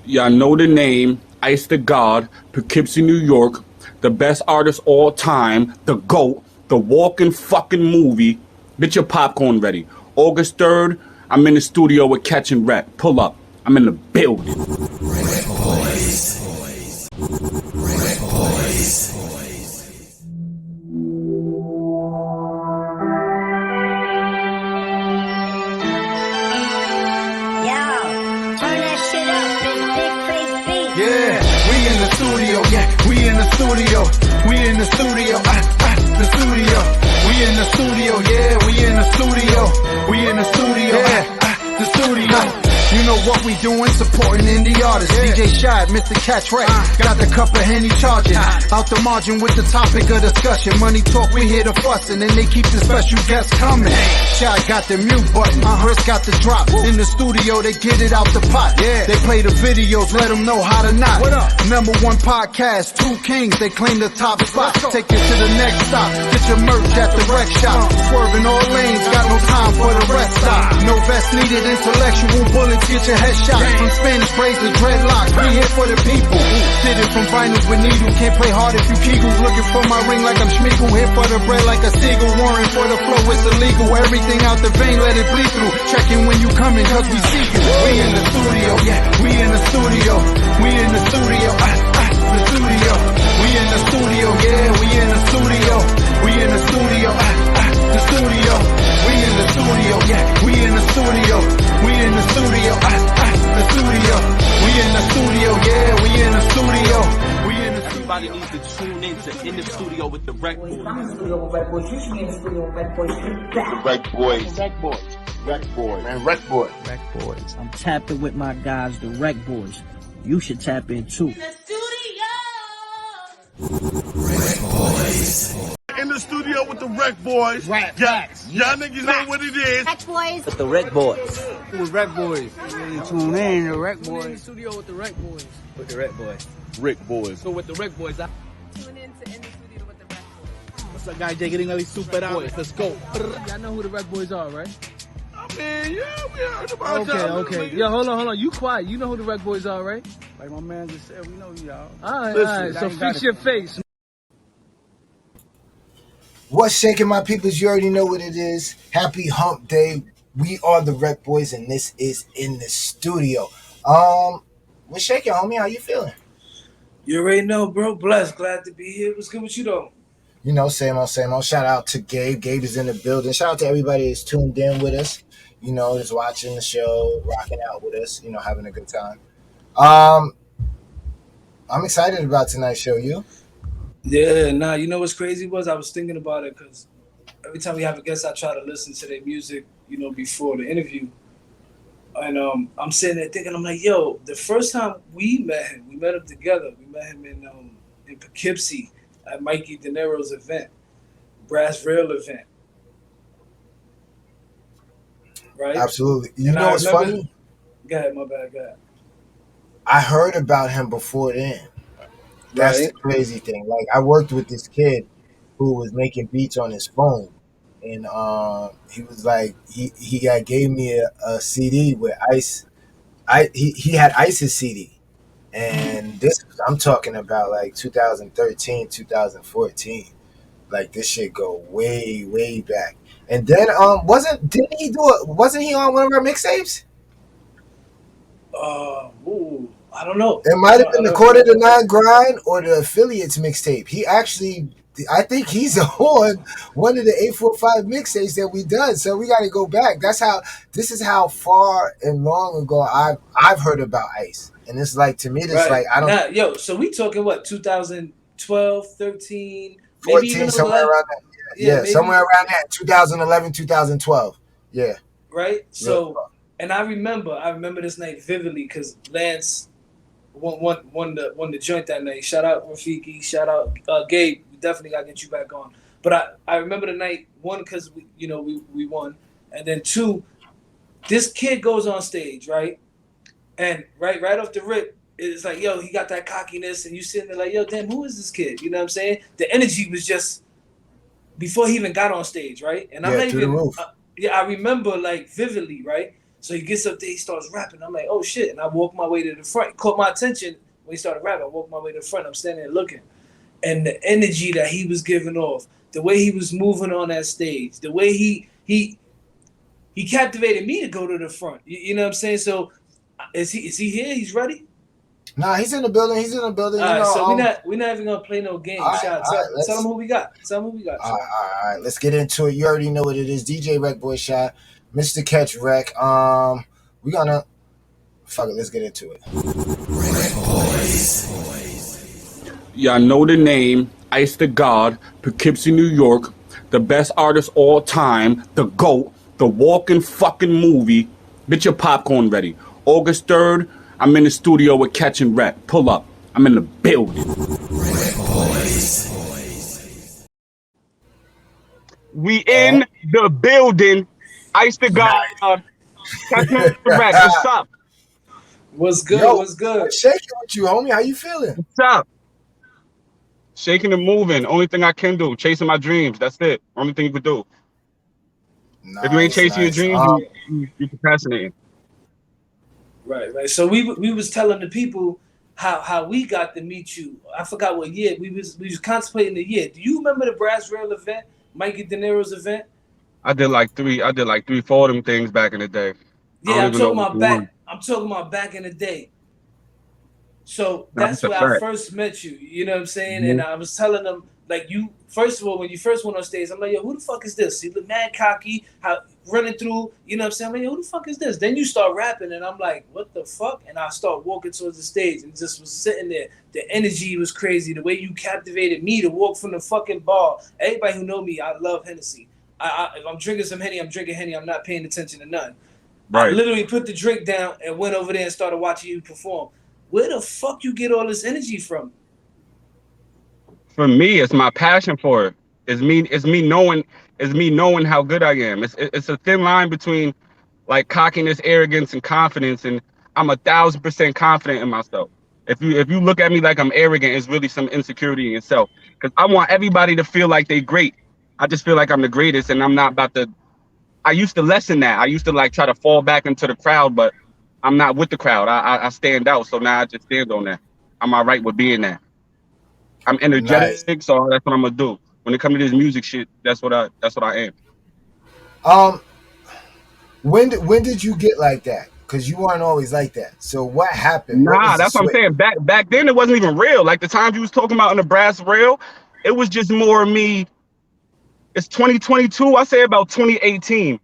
Y'all know the name, Ice the God, Poughkeepsie, New York, the best artist all time, the GOAT, the walking fucking movie. Get your popcorn ready. August 3rd, I'm in the studio with Catch and Rec. Pull up. I'm in the building. Yeah, we in the studio, yeah, we in the studio, we in the studio, the studio, we in the studio, yeah, we in the studio, we in the studio, the studio. You know what we doing, supporting indie artists. DJ Shad, Mr. Catch Ray, got the cup of Henny charging. Out the margin with the topic of discussion. Money talk, we hear the fussing, and they keep the special guests coming. Shad got the mute button, Chris got the drop. In the studio, they get it out the pot. They play the videos, let them know how to knock. Number one podcast, two kings, they claim the top spot. Take it to the next stop, get your merch at the rec shop. Swerving all lanes, got no time for the rest stop. No vest needed, intellectual bullets. Get your head shot from Spanish braids to dreadlocks. We here for the people. Did it from vinyls with needle. Can't play hard if you kegels. Looking for my ring like I'm Schmeagol. Here for the bread like a seagull. Warring for the flow, it's illegal. Everything out the vein, let it bleed through. Checking when you coming, cause we see you. We in the studio, yeah. We in the studio. We in the studio. The studio. We in the studio, yeah. We in the studio. We in the studio. The studio. We in the studio, yeah. We in the studio. We in the studio, the studio. We in the studio, yeah. We in the studio. We in the studio. Everybody needs to tune in to In the Studio with the RecBoys. I'm in the studio with RecBoys. You should be in the studio with RecBoys. RecBoys. RecBoys. Man, RecBoys. RecBoys. I'm tapping with my guys, the RecBoys. You should tap in too. In the studio with the RecBoys. Y'all niggas know what it is. RecBoys. With the RecBoys. With RecBoys. You tune in to RecBoys. In the studio with the RecBoys. With the RecBoys. RecBoys. So with the RecBoys, I Tune in to In the Studio with the RecBoys. What's up, guys? Jay getting all these super boys. Let's go. y'all know who the RecBoys are, right? I mean, yeah, we heard about y'all. Okay. Yeah, hold on. You quiet. You know who the RecBoys are, right? Like my man just said, we know y'all. All right. So fix your face. What's shaking, my peoples? You already know what it is. Happy hump day. We are the RecBoys, and this is In the Studio. What's shaking, homie? How you feeling? You already know, bro. Blessed. Glad to be here. What's good with you, though? You know, same old. Shout out to Gabe. Gabe is in the building. Shout out to everybody that's tuned in with us. You know, just watching the show, rocking out with us, you know, having a good time. I'm excited about tonight's show. You? Yeah, nah, you know what's crazy was? I was thinking about it because every time we have a guest, I try to listen to their music, you know, before the interview. And I'm sitting there thinking, I'm like, yo, the first time we met him together. We met him in Poughkeepsie at Mikey De Niro's event, Brass Rail event. Right? Absolutely. You know what's funny? Go ahead, my bad, go ahead. I heard about him before then. That's the crazy thing. Like, I worked with this kid who was making beats on his phone, and he was like, he gave me a CD with Ice. He had Ice's CD, and this I'm talking about like 2013, 2014. Like, this shit go way back. And then wasn't he on one of our mixtapes? I don't know. It might have been the Quarter to Nine Grind or the Affiliates mixtape. He actually, I think he's on one of the 845 mixtapes that we done. So we got to go back. This is how far and long ago I've heard about Ice. And it's like, to me, it's like, I don't. So we talking what, 2012, 13, 14, maybe even somewhere 11? around that. Yeah, somewhere around that, 2011, 2012. Yeah. Right? So, and I remember this night vividly because Lance won the joint that night. Shout out Rafiki, shout out Gabe. We definitely got to get you back on. But I remember the night, one, because we won. And then two, this kid goes on stage, right? And right off the rip, it's like, yo, he got that cockiness, and you sitting there like, yo, damn, who is this kid? You know what I'm saying? The energy was just before he even got on stage, right? And I'm not even, I remember like vividly, right? So he gets up there, he starts rapping. I'm like, oh shit. And I walk my way to the front. It caught my attention when he started rapping. I walk my way to the front. I'm standing there looking. And the energy that he was giving off, the way he was moving on that stage, the way he captivated me to go to the front. You know what I'm saying? So is he here? He's ready? Nah, he's in the building. He's in the building. All right, so we're not even gonna play no games. Tell him who we got. Tell him who we got. All right, let's get into it. You already know what it is. DJ RecBoys shot, Mr. Catch Rec. We gonna fuck it. Let's get into it. Y'all know the name, Ice the God, Poughkeepsie, New York, the best artist all time, the GOAT, the walking fucking movie. Get your popcorn ready. August 3rd, I'm in the studio with Catch and Rec. Pull up. I'm in the building. We in the building. Ice the God. Catch and Rec. What's up? What's good? Yo, what's good? I'm shaking with you, homie. How you feeling? What's up? Shaking and moving. Only thing I can do. Chasing my dreams. That's it. Only thing you can do. Nice, if you ain't chasing your dreams, you procrastinating. Right. So we was telling the people how we got to meet you. I forgot what year. We was contemplating the year. Do you remember the Brass Rail event? Mikey De Niro's event? I did like three, four of them things back in the day. Yeah, I'm talking about back in the day. So that's where I first met you. You know what I'm saying? Mm-hmm. And I was telling them, like, you, first of all, when you first went on stage, I'm like, yo, who the fuck is this? He look mad cocky, how running through, you know what I'm saying? I'm like, yo, who the fuck is this? Then you start rapping, and I'm like, what the fuck? And I start walking towards the stage and just was sitting there. The energy was crazy. The way you captivated me to walk from the fucking bar. Everybody who know me, I love Hennessy. If I'm drinking some Henny, I'm drinking Henny. I'm not paying attention to nothing. Right. I literally put the drink down and went over there and started watching you perform. Where the fuck you get all this energy from? For me, it's my passion for it. It's me knowing how good I am. It's a thin line between like cockiness, arrogance, and confidence, and I'm 1,000% confident in myself. If you look at me like I'm arrogant, it's really some insecurity in yourself. Because I want everybody to feel like they're great. I just feel like I'm the greatest, and I'm not about to. I used to lessen that. I used to like try to fall back into the crowd, but I'm not with the crowd. I stand out, so now I just stand on that. I'm all right with being that. I'm energetic, nice. So that's what I'm gonna do. When it comes to this music shit, that's what I am. When did you get like that? Because you weren't always like that. So what happened? Nah, that's what I'm saying. Back then it wasn't even real. Like the times you was talking about in the Brass Rail, it was just more of me. It's 2022. I say about 2018.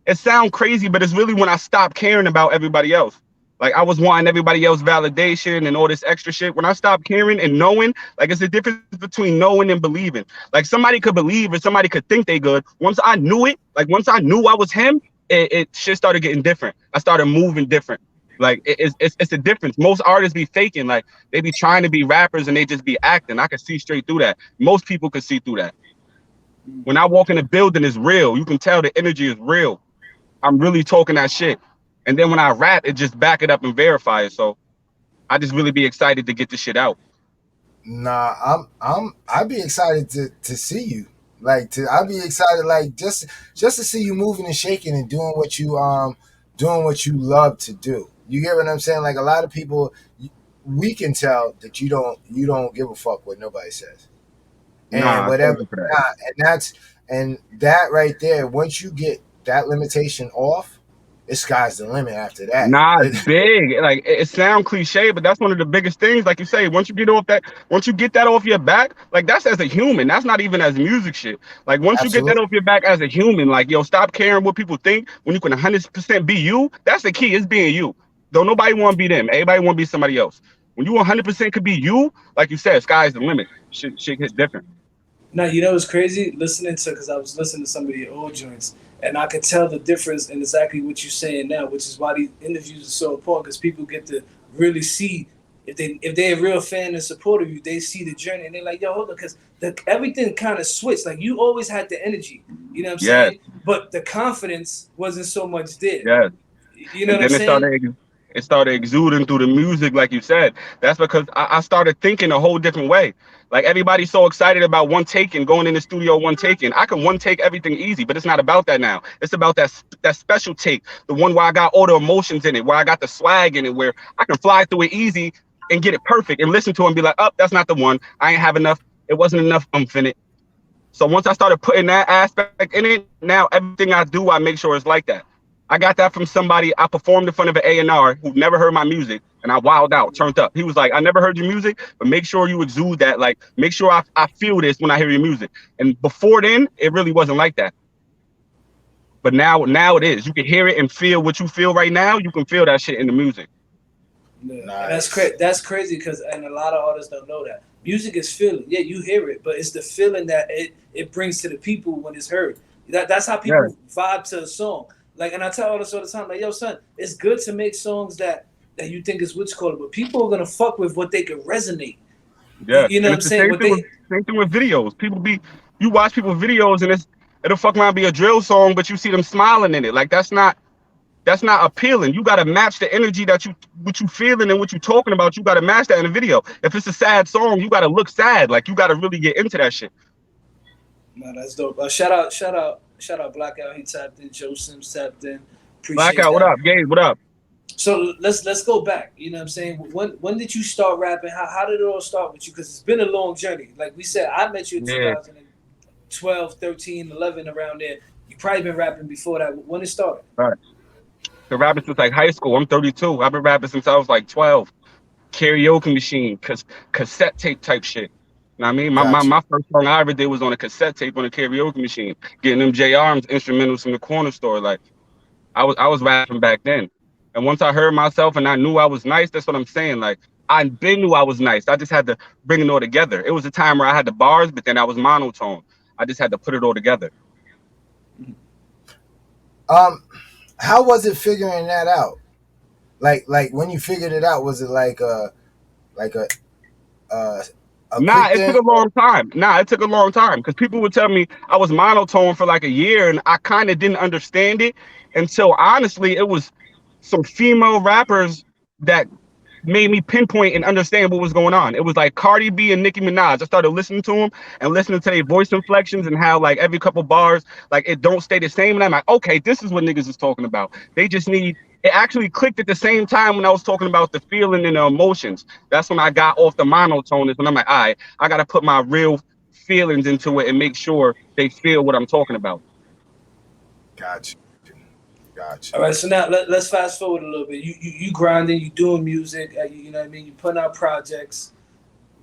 It sounds crazy, but it's really when I stopped caring about everybody else. Like I was wanting everybody else validation and all this extra shit. When I stopped caring and knowing, like it's the difference between knowing and believing. Like somebody could believe or somebody could think they good. Once I knew it, like once I knew I was him, it shit started getting different. I started moving different. Like it's a difference. Most artists be faking, like they be trying to be rappers and they just be acting. I could see straight through that. Most people could see through that. When I walk in the building, it's real. You can tell the energy is real. I'm really talking that shit. And then when I rap, it just back it up and verify it. So I just really be excited to get this shit out. Nah, I'd be excited to see you. I'd be excited like just to see you moving and shaking and doing what you love to do. You get what I'm saying? Like a lot of people, we can tell that you don't give a fuck what nobody says. And whatever. And that right there, once you get that limitation off, the sky's the limit after that. Nah, it's big. Like it sounds cliche, but that's one of the biggest things. Like you say, once you get that off your back, like that's as a human. That's not even as music shit. Like once you get that off your back as a human, like yo, stop caring what people think. When you can 100% be you, that's the key. It's being you. Don't nobody want to be them. Everybody want to be somebody else. When you 100% could be you, like you said, sky's the limit. Shit hits different. Now, you know what's crazy? Because I was listening to some of your old joints, and I could tell the difference in exactly what you're saying now, which is why these interviews are so important, because people get to really see, if they're a real fan and supporter of you, they see the journey, and they're like, yo, hold on, because everything kind of switched. Like, you always had the energy, you know what I'm saying? But the confidence wasn't so much there. Yeah. You know what I'm saying? It started exuding through the music, like you said. That's because I started thinking a whole different way. Like everybody's so excited about one take and going in the studio one taking. I can one take everything easy, but it's not about that now. It's about that special take, the one where I got all the emotions in it, where I got the swag in it, where I can fly through it easy and get it perfect and listen to it and be like, oh, that's not the one. I ain't have enough. It wasn't enough umph in it. So once I started putting that aspect in it, now everything I do, I make sure it's like that. I got that from somebody. I performed in front of an A&R who never heard my music, and I wilded out, turned up. He was like, I never heard your music, but make sure you exude that. Like, make sure I feel this when I hear your music. And before then, it really wasn't like that. But now it is. You can hear it and feel what you feel right now. You can feel that shit in the music. Yeah. Nice. That's crazy because and a lot of artists don't know that music is feeling. Yeah, you hear it, but it's the feeling that it brings to the people when it's heard. That's how people vibe to a song. Like, and I tell artists all the time, like, yo, son, it's good to make songs that you think is what's called, but people are gonna fuck with what they can resonate. Yeah, you know what I'm saying. Same thing with videos. You watch people's videos and it'll fuck around be a drill song, but you see them smiling in it. Like that's not appealing. You gotta match the energy what you feeling and what you talking about. You gotta match that in the video. If it's a sad song, you gotta look sad. Like you gotta really get into that shit. No, that's dope. Shout out Blackout. He tapped in. Joe Sims tapped in. Appreciate Blackout, that. what up? Gabe, what up? So let's go back. You know what I'm saying? When did you start rapping? How did it all start with you? Because it's been a long journey. Like we said, I met you in 2012, 13, 11, around there. You probably been rapping before that. When it started? Right. Been rapping since like high school. I'm 32. I've been rapping since I was like 12. Karaoke machine, cassette tape type shit. You know what I mean? My first song I ever did was on a cassette tape on a karaoke machine, getting them J Arms instrumentals from the corner store. Like I was rapping back then. And once I heard myself and I knew I was nice, that's what I'm saying. Like I knew I was nice. I just had to bring it all together. It was a time where I had the bars, but then I was monotone. I just had to put it all together. How was it figuring that out? Like when you figured it out, was it like a Nah, it took a long time. It took a long time because people would tell me I was monotone for like a year and I kind of didn't understand it until honestly it was some female rappers that made me pinpoint and understand what was going on. It was like Cardi B and Nicki Minaj. I started listening to them and listening to their voice inflections and how like every couple bars, like it don't stay the same. And I'm like, okay, this is what niggas is talking about. They just need, it actually clicked at the same time when I was talking about the feeling and the emotions. That's when I got off the monotone is when I'm like, all right, I got to put my real feelings into it and make sure they feel what I'm talking about. Gotcha. All right, so now let's fast forward a little bit. You grinding, you doing music, you know what I mean. You putting out projects.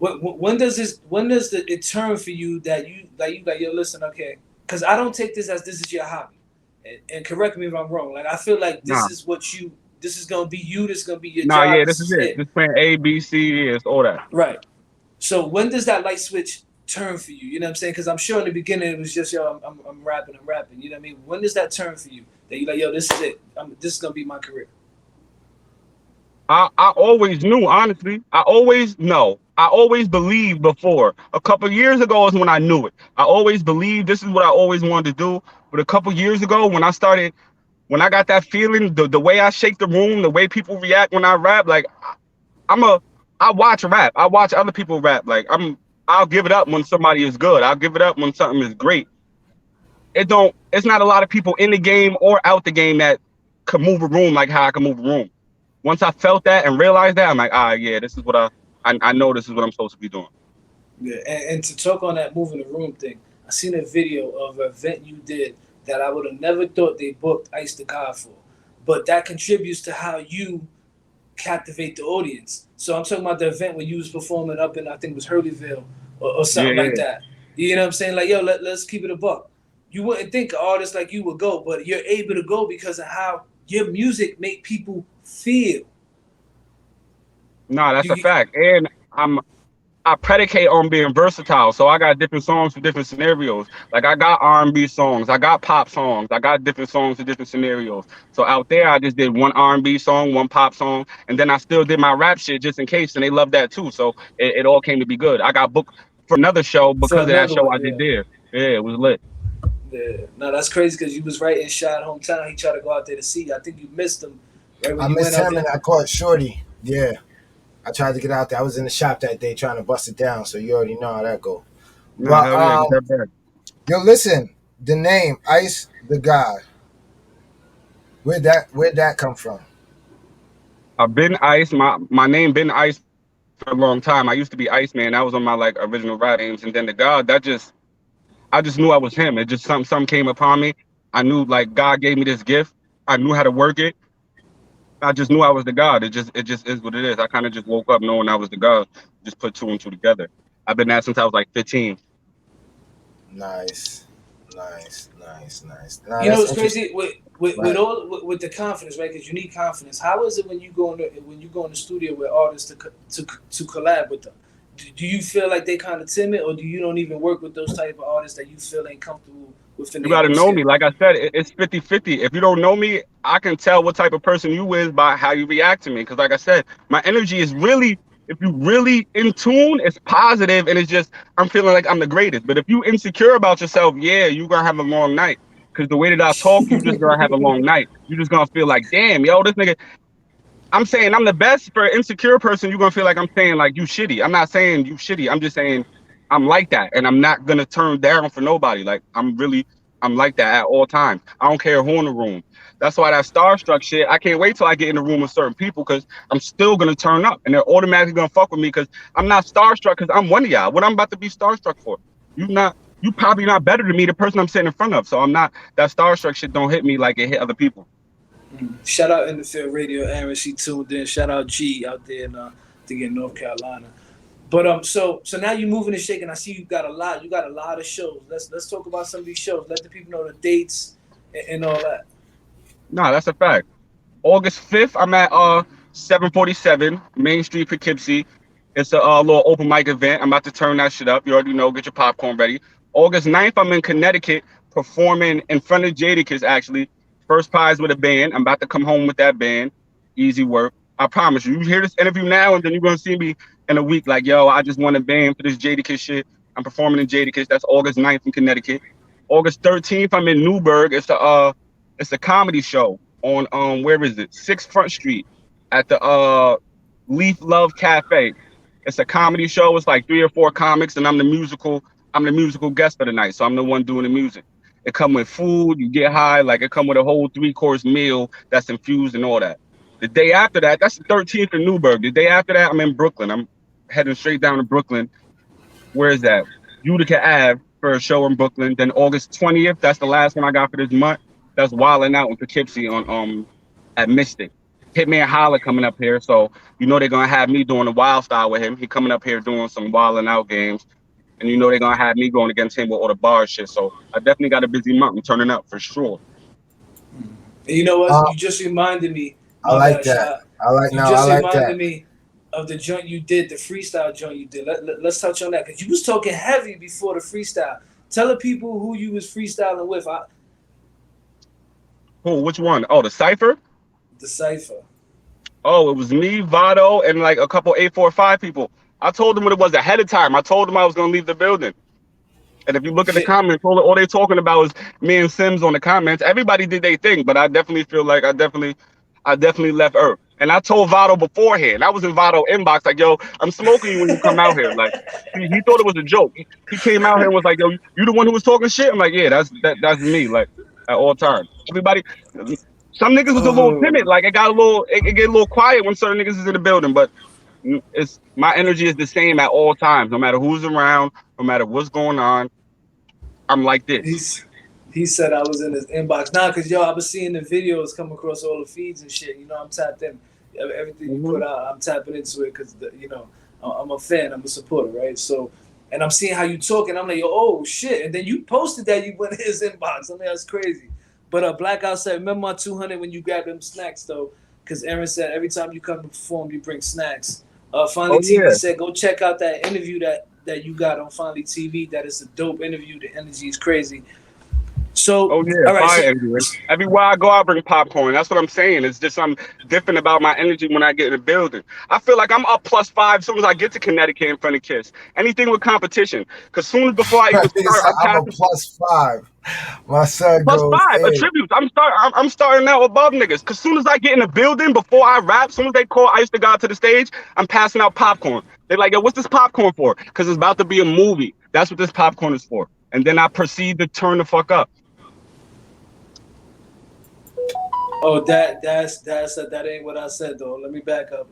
When does it turn for you that you like yo listen, okay? Because I don't take this as this is your hobby, and correct me if I'm wrong. Like I feel like this is gonna be you. This is gonna be your job. Yeah, this is it. Just playing A, B, C, it's all that. Right. So when does that light switch turn for you? You know what I'm saying? Because I'm sure in the beginning it was just yo, I'm rapping. You know what I mean? When does that turn for you? That you like, yo, this is it. This is gonna be my career. I always knew, honestly. I always believed before. A couple years ago is when I knew it. I always believed this is what I always wanted to do. But a couple years ago, when I got that feeling, the way I shake the room, the way people react when I rap, like I watch rap. I watch other people rap. Like I'll give it up when somebody is good. I'll give it up when something is great. It's not a lot of people in the game or out the game that can move a room like how I can move a room. Once I felt that and realized that, I'm like, yeah, this is what I know this is what I'm supposed to be doing. Yeah, and to talk on that moving the room thing, I seen a video of an event you did that I would have never thought they booked Ice the God for. But that contributes to how you captivate the audience. So I'm talking about the event when you was performing up in, I think it was Hurleyville or something like that. You know what I'm saying? Like, yo, let's keep it a buck. You wouldn't think an artist like you would go, but you're able to go because of how your music make people feel. No, that's a fact. And I predicate on being versatile. So I got different songs for different scenarios. Like I got R&B songs, I got pop songs, I got different songs for different scenarios. So out there, I just did one R&B song, one pop song, and then I still did my rap shit just in case, and they loved that too. So it all came to be good. I got booked for another show because of that show I did there. Yeah, it was lit. Yeah, no, that's crazy because you was right in Shad hometown. He tried to go out there to see you. I think you missed him Right when I you went missed out him there. and I caught Shorty. Yeah. I tried to get out there. I was in the shop that day trying to bust it down, so you already know how that go. Nah, But hell yeah, get that back. yo, listen, the name Ice the God. Where'd that come from? I've been Ice. My name been Ice for a long time. I used to be Iceman. That was on my like original rap names, and then the God that just I just knew I was him. It just something came upon me. I knew like God gave me this gift. I knew how to work it. I just knew I was the God. It just is what it is. I kind of just woke up knowing I was the God. Just put two and two together. I've been that since I was like 15. Nice. Nice. Nah, You know, that's it's interesting. crazy with Right. all with the confidence, right? Because you need confidence. How is it when you go in the studio with artists to collab with them? Do you feel like they kind of timid, or do you don't even work with those type of artists that you feel ain't comfortable within You their got to own know skin? me. Like I said, it's 50-50. If you don't know me, I can tell what type of person you is by how you react to me. Because like I said, my energy is really, if you really in tune, it's positive and it's just, I'm feeling like I'm the greatest. But if you insecure about yourself, yeah, you're going to have a long night. Because the way that I talk, you just going to have a long night. You're just going to feel like, damn, yo, this nigga, I'm saying I'm the best. For an insecure person, you're gonna feel like I'm saying like you shitty. I'm not saying you shitty. I'm just saying I'm like that, and I'm not gonna turn down for nobody. Like I'm like that at all times. I don't care who in the room. That's why that starstruck shit. I can't wait till I get in the room with certain people because I'm still gonna turn up, and they're automatically gonna fuck with me because I'm not starstruck because I'm one of y'all. What I'm about to be starstruck for? You not. You probably not better than me, the person I'm sitting in front of. So I'm not. That starstruck shit don't hit me like it hit other people. Shout out in the field radio, Aaron. She tuned in. Shout out G out there in North Carolina. But so now you're moving and shaking. I see you got a lot. You got a lot of shows. Let's talk about some of these shows. Let the people know the dates and all that. Nah, that's a fact. August 5th, I'm at 747 Main Street, Poughkeepsie. It's a little open mic event. I'm about to turn that shit up. You already know. Get your popcorn ready. August 9th, I'm in Connecticut performing in front of Jadakiss, actually. First prize with a band. I'm about to come home with that band. Easy work. I promise you. You hear this interview now, and then you're going to see me in a week like, yo, I just won a band for this Jadakiss shit. I'm performing in Jadakiss. That's August 9th in Connecticut. August 13th, I'm in Newburgh. It's a comedy show on where is it? 6th Front Street at the Leaf Love Cafe. It's a comedy show. It's like 3 or 4 comics, and I'm the musical guest for the night. So I'm the one doing the music. It come with food, you get high, like it come with a whole 3-course meal that's infused and all that. The day after that, that's the 13th in Newburgh. The day after that, I'm in Brooklyn. I'm heading straight down to Brooklyn. Where is that? Utica Ave for a show in Brooklyn. Then August 20th, that's the last one I got for this month. That's Wildin' Out in Poughkeepsie on at Mystic. Hitman Holla coming up here, so you know they're gonna have me doing the wild style with him. He coming up here doing some Wildin' Out games, and you know they're gonna have me going against him with all the bar shit. So I definitely got a busy month. I'm turning up for sure. And you know what? Uh, You just reminded me. I My like bad, that. shot. You I just like that. reminded me of the joint you did, the freestyle joint you did. Let's touch on that because you was talking heavy before the freestyle. Tell the people who you was freestyling with. Cool. Which one? Oh, the cipher. The cipher. Oh, it was me, Vado, and like a couple 845 people. I told them what it was ahead of time. I told them I was gonna leave the building. And if you look at the Yeah. comments, all they talking about is me and Sims on the comments. Everybody did their thing, but I definitely feel like I definitely left Earth. And I told Vado beforehand. I was in Vado inbox like, yo, I'm smoking you when you come out here. Like he thought it was a joke. He came out here and was like, yo, you the one who was talking shit? I'm like, yeah, that's me. Like at all times. Everybody, some niggas was a little timid. Like it get a little quiet when certain niggas is in the building, but it's my energy is the same at all times, no matter who's around, no matter what's going on. I'm like this. He said I was in his inbox. Nah, cause yo, I was seeing the videos come across all the feeds and shit. You know, I'm tapped in. Everything you put out, I'm tapping into it because I'm a fan. I'm a supporter, right? So, and I'm seeing how you talk, and I'm like, yo, oh shit. And then you posted that you went in his inbox. I mean, that's crazy. But Blackout said, remember my 200 when you grabbed them snacks though, because Aaron said every time you come to perform, you bring snacks. Finally Oh TV yeah. said, go check out that interview that you got on Finally TV. That is a dope interview. The energy is crazy. So, Oh yeah, all right. fire So, energy. Everywhere I go, I bring popcorn. That's what I'm saying. It's just something different about my energy when I get in the building. I feel like I'm up +5 as soon as I get to Connecticut in front of Kiss. Anything with competition, because soon as before I even Nigga start, said I I'm pass a +5. My son plus goes, five, a hey. tribute. I'm starting out above niggas. Cause soon as I get in the building, before I rap, soon as they call Ice the God to the stage, I'm passing out popcorn. They're like, yo, what's this popcorn for? Cause it's about to be a movie. That's what this popcorn is for. And then I proceed to turn the fuck up. oh, that ain't what I said though. Let me back up.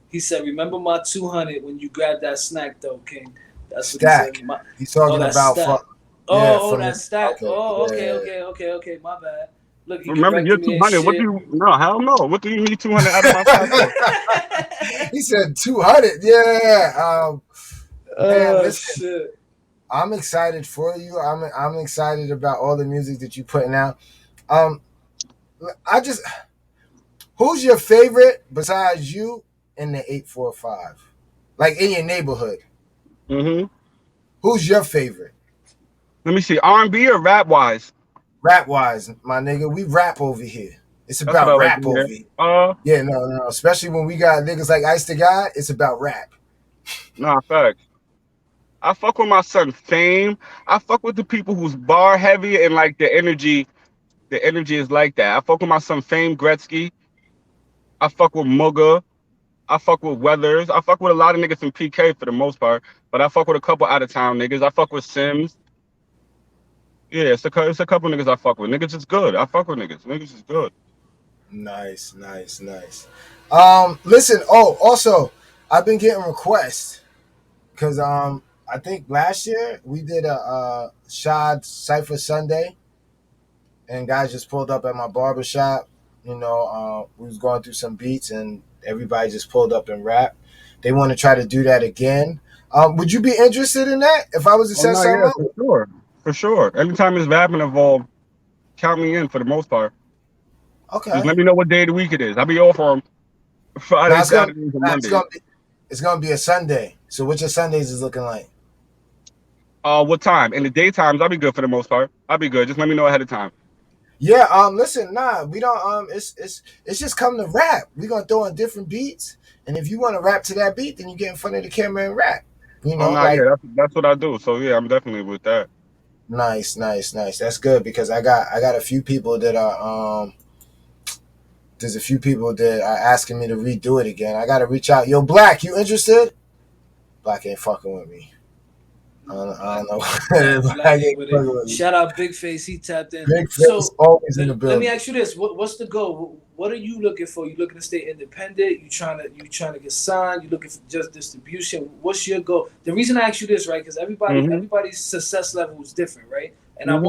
He said, "Remember my 200 when you grabbed that snack though, King." That's what he said. Stack. He's talking That about stack. yeah, That from stack. okay, yeah. Okay. My bad. Look, he Remember, you're corrected me and 200. What do shit. you? No, hell no. What do you need 200 out of my stack for? He said 200. Yeah. Man, Oh listen, shit. I'm excited for you. I'm excited about all the music that you're putting out. Um, I just, who's your favorite besides you in the 845? Like in your neighborhood, Mm-hmm. who's your favorite? Let me see. R&B or rap wise? Rap wise, my nigga, we rap over here. It's That's what I about like rap to hear. over here. Yeah, no. Especially when we got niggas like Ice the God, it's about rap. Nah, facts. I fuck with my son Fame. I fuck with the people who's bar heavy and like the energy. The energy is like that. I fuck with my son Fame Gretzky. I fuck with Mugga. I fuck with Weathers. I fuck with a lot of niggas in PK for the most part, but I fuck with a couple out of town niggas. I fuck with Sims. Yeah, it's a couple niggas I fuck with. Niggas is good. I fuck with niggas. Niggas is good. Nice. Listen. Oh, also, I've been getting requests because I think last year we did a Shad Cypher Sunday, and guys just pulled up at my barber shop. You know, we was going through some beats, and everybody just pulled up and rap. They want to try to do that again. Would you be interested in that if I was to Oh set no, something yeah, up? for sure. For sure. Anytime there's rapping involved, count me in for the most part. Just Okay. let me know what day of the week it is. I'll be off on Now Fridays, Saturdays, and Mondays. it's gonna be a Sunday. So what your Sundays is looking like? What time? In the daytimes, I'll be good for the most part. I'll be good. Just let me know ahead of time. Yeah, listen, nah, we don't it's just come to rap. We're gonna throw in different beats, and if you want to rap to that beat, then you get in front of the camera and rap. You Oh know, no, yeah, like that's what I do. So yeah, I'm definitely with that. nice. That's good because I got a few people that are there's a few people that are asking me to redo it again. I gotta reach out. Yo, Black, you interested? Black ain't fucking with me. I don't know. Black Black ain't ain't with fucking it. with me. Shout out Big Face, he tapped in. Big face So always in the let me building. ask you this: what's the goal? What are you looking for? You looking to stay independent? You trying to get signed? You looking for just distribution? What's your goal? The reason I ask you this, right? Because Mhm. everybody's success level is different, right? And I Mhm.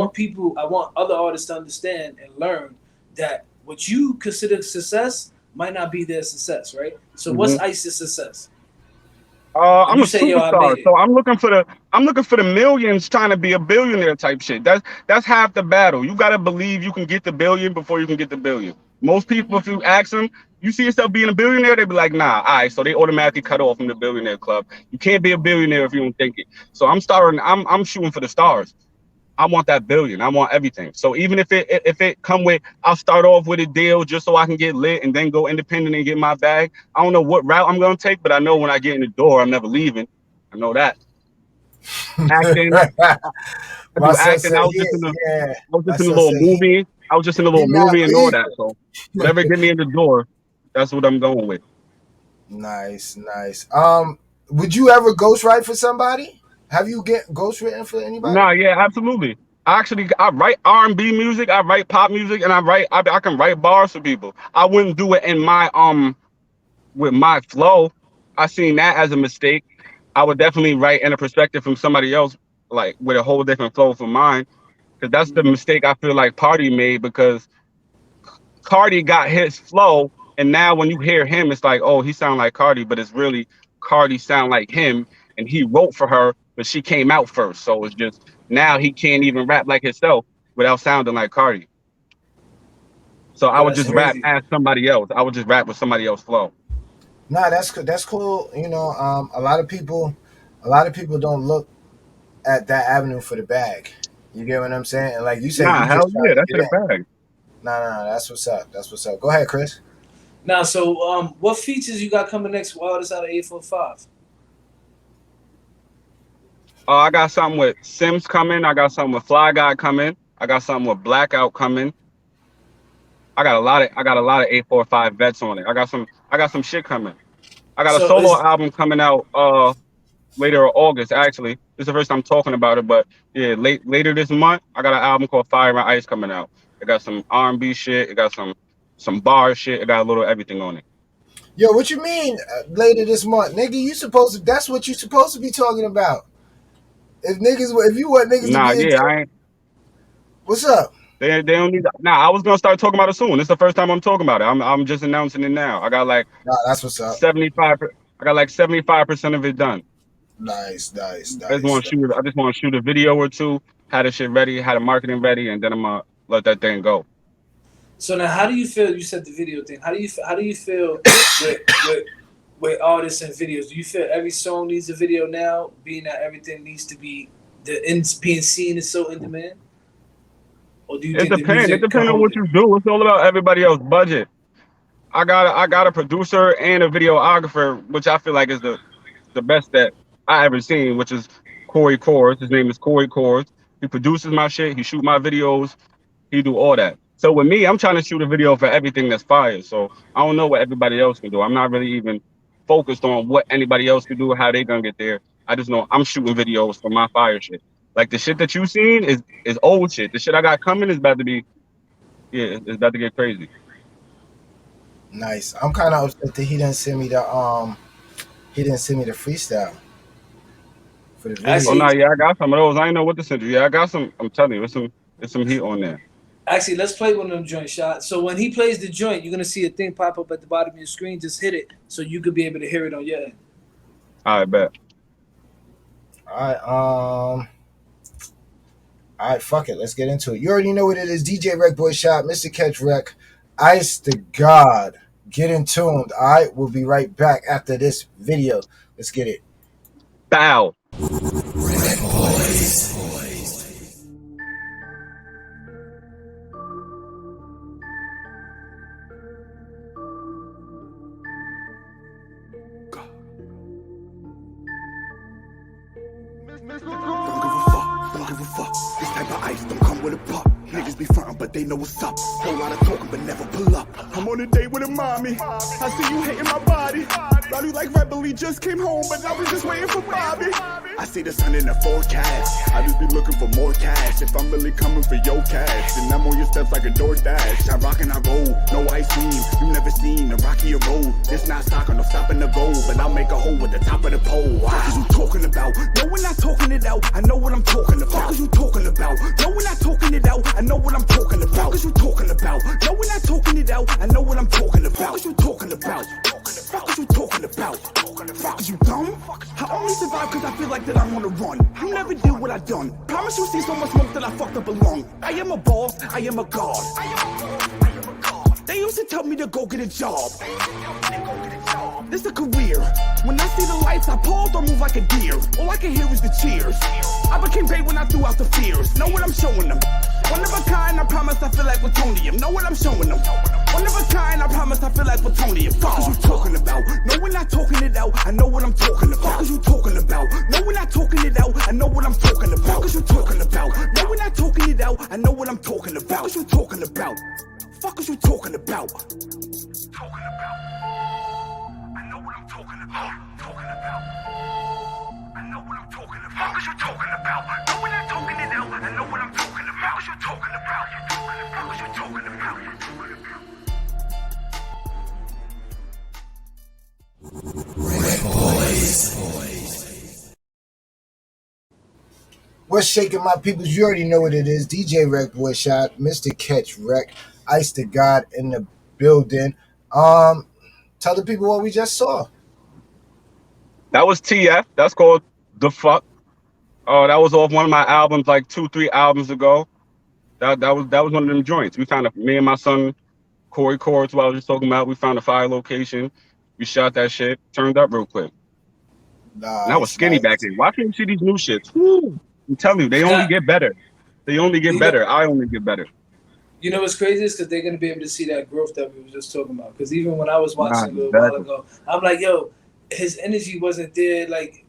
want other artists to understand and learn that what you consider success might not be their success, right? So what's Mhm. Ice's success? When I'm you a say, "Yo, I superstar, made it." so I'm looking for the millions, trying to be a billionaire type shit. That's half the battle. You gotta believe you can get the billion before you can get the billion. Most people, if you ask them, you see yourself being a billionaire, they be like, nah, all right. So they automatically cut off from the billionaire club. You can't be a billionaire if you don't think it. So I'm shooting for the stars. I want that billion. I want everything. So even if it come with, I'll start off with a deal just so I can get lit and then go independent and get my bag. I don't know what route I'm gonna take, but I know when I get in the door, I'm never leaving. I know that. Acting, I My do son acting. said, yeah. I was My just in a son little said movie. I was just in a he little not movie and all that. So leaving. whatever get me in the door, that's what I'm going with. Nice. Would you ever ghostwrite for somebody? Have you get ghostwritten for Nah, anybody? yeah, absolutely. I write R&B music, I write pop music, and I can write bars for people. I wouldn't do it in my with my flow. I seen that as a mistake. I would definitely write in a perspective from somebody else, like with a whole different flow from mine. Because that's the mistake I feel like Party made, because Cardi got his flow, and now when you hear him, it's like, oh, he sound like Cardi, but it's really Cardi sound like him, and he wrote for her, but she came out first. So it's just now he can't even rap like himself without sounding like Cardi. So I Yo, would that's just rap crazy. as somebody else. I would just rap with somebody else's flow. Nah, that's cool. You know, a lot of people don't look at that avenue for the bag. You get what I'm saying? And like you said, Nah, you hell just yeah, trying to that's get in in. the bag. Nah, that's what's up. That's what's up. Go ahead, Chris. Now, so what features you got coming next for artists out of 845? I got something with Sims coming. I got something with Fly Guy coming. I got something with Blackout coming. I got a lot of 845 vets on it. I got some shit coming. I got a So solo is album coming out later August, actually. This is the first time talking about it, but yeah, later this month, I got an album called Fire and Ice coming out. It got some R&B shit. It got some bar shit. It got a little everything on it. Yo, what you mean later this month, nigga? You supposed to? That's what you supposed to be talking about. If you want niggas to Nah, be yeah, into, I ain't. what's up? They don't need. Nah, I was gonna start talking about it soon. This is the first time I'm talking about it. I'm just announcing it now. I got like Nah, that's what's up. 75. I got like 75% of it done. Nice. I just want to shoot a video or two, had the shit ready, had the marketing ready, and then I'm gonna let that thing go. So now, how do you feel? You said the video thing. How do you feel with artists and videos? Do you feel every song needs a video now, being that everything needs to be being seen is so in demand? Or do you think the It music can depends on hold what it? you do. It's all about everybody else's budget. I got a producer and a videographer, which I feel like is the best that I ever seen, which is Corey Kors. His name is Corey Kors. He produces my shit. He shoot my videos. He do all that. So with me, I'm trying to shoot a video for everything that's fire. So I don't know what everybody else can do. I'm not really even focused on what anybody else can do or how they gonna get there. I just know I'm shooting videos for my fire shit. Like the shit that you seen is old shit. The shit I got coming is about to be it's about to get crazy. Nice. I'm kind of upset that he didn't send me the freestyle for the video. Oh no, Actually, yeah, I got some of those. I ain't know what to send you. Yeah, I got some. I'm telling you, there's some heat on there. Actually, let's play one of them joint shots. So when he plays the joint, you're gonna see a thing pop up at the bottom of your screen. Just hit it so you could be able to hear it on your end. I bet. All right, fuck it. Let's get into it. You already know what it is. DJ RecBoys Shop, Mr. Catch Rec, Ice the God. Get in tuned. All right, we'll be right back after this video. Let's get it. Bow. Don't give a fuck. This type of ice don't come with a pop. Niggas be frontin', but they know what's up. Whole lot of talking, but never pull up. I'm on a date with a mommy. I see you hating my body. Body like Rebel, he just came home, but I was just waiting for Bobby. I see the sun in the forecast. I just be looking for more cash. If I'm really coming for your cash, then I'm on your steps like a DoorDash. I rock and I roll, no ice cream. You never seen a rockier road. This not soccer, no stopping the goal, but I'll make a hole with the top of the pole. What is you talking about? No, we're not talking it out. I know what I'm talking about. What is you talking about? No, we're not talking it out. I know what I'm talking about. What is you talking about? No, we're not talking it out. I know what I'm talking about. What is you talking about? What is you talking about? Fuck, is you dumb? I only survive cause I feel like that I'm on a run. You never did what I done. Promise you see so much smoke that I fucked up a lung. I am a boss, I am a god. They used to tell me to go get a job. It's a career. When I see the lights, I pause or move like a deer. All I can hear is the cheers. I became bait when I threw out the fears. Know what I'm showing them. One of a kind, I promise I feel like plutonium. Know what I'm showing them. One of a kind, I promise I feel like plutonium. Fuck is you talking about? No, we're not talking it out. I know what I'm talking about. Fuck is you talking about? No, we're not talking it out. I know what I'm talking about. Fuck is you talking about? No, we're not talking it out. I know what I'm talking about. Fuck is you talking about? Fuck is you talking about? Talking about. I know what I'm talking about. Talking about. I know what I'm talking about. Fuck is you talking about? No, we're not talking it out. I know what I'm talking about. Fuck is you talking about? Fuck is you talking about? What's shaking my peoples? You already know what it is. DJ RecBoys Shop, Mr. Catch Rec, Ice the God in the building. Tell the people what we just saw. That was TF. That's called The Fuck. That was off one of my albums like 2-3 albums ago. That was one of them joints. We found me and my son Corey Kors, what I was just talking about. We found a fire location. We shot that shit. Turned up real quick. And I was skinny back then. Why can't you see these new shits? Woo! I'm telling you, they only get better. They only get You know, better. I only get better. you know what's crazy is because they're gonna be able to see that growth that we were just talking about. Because even when I was Nah, watching a little while exactly. ago, I'm like, yo, his energy wasn't there. Like,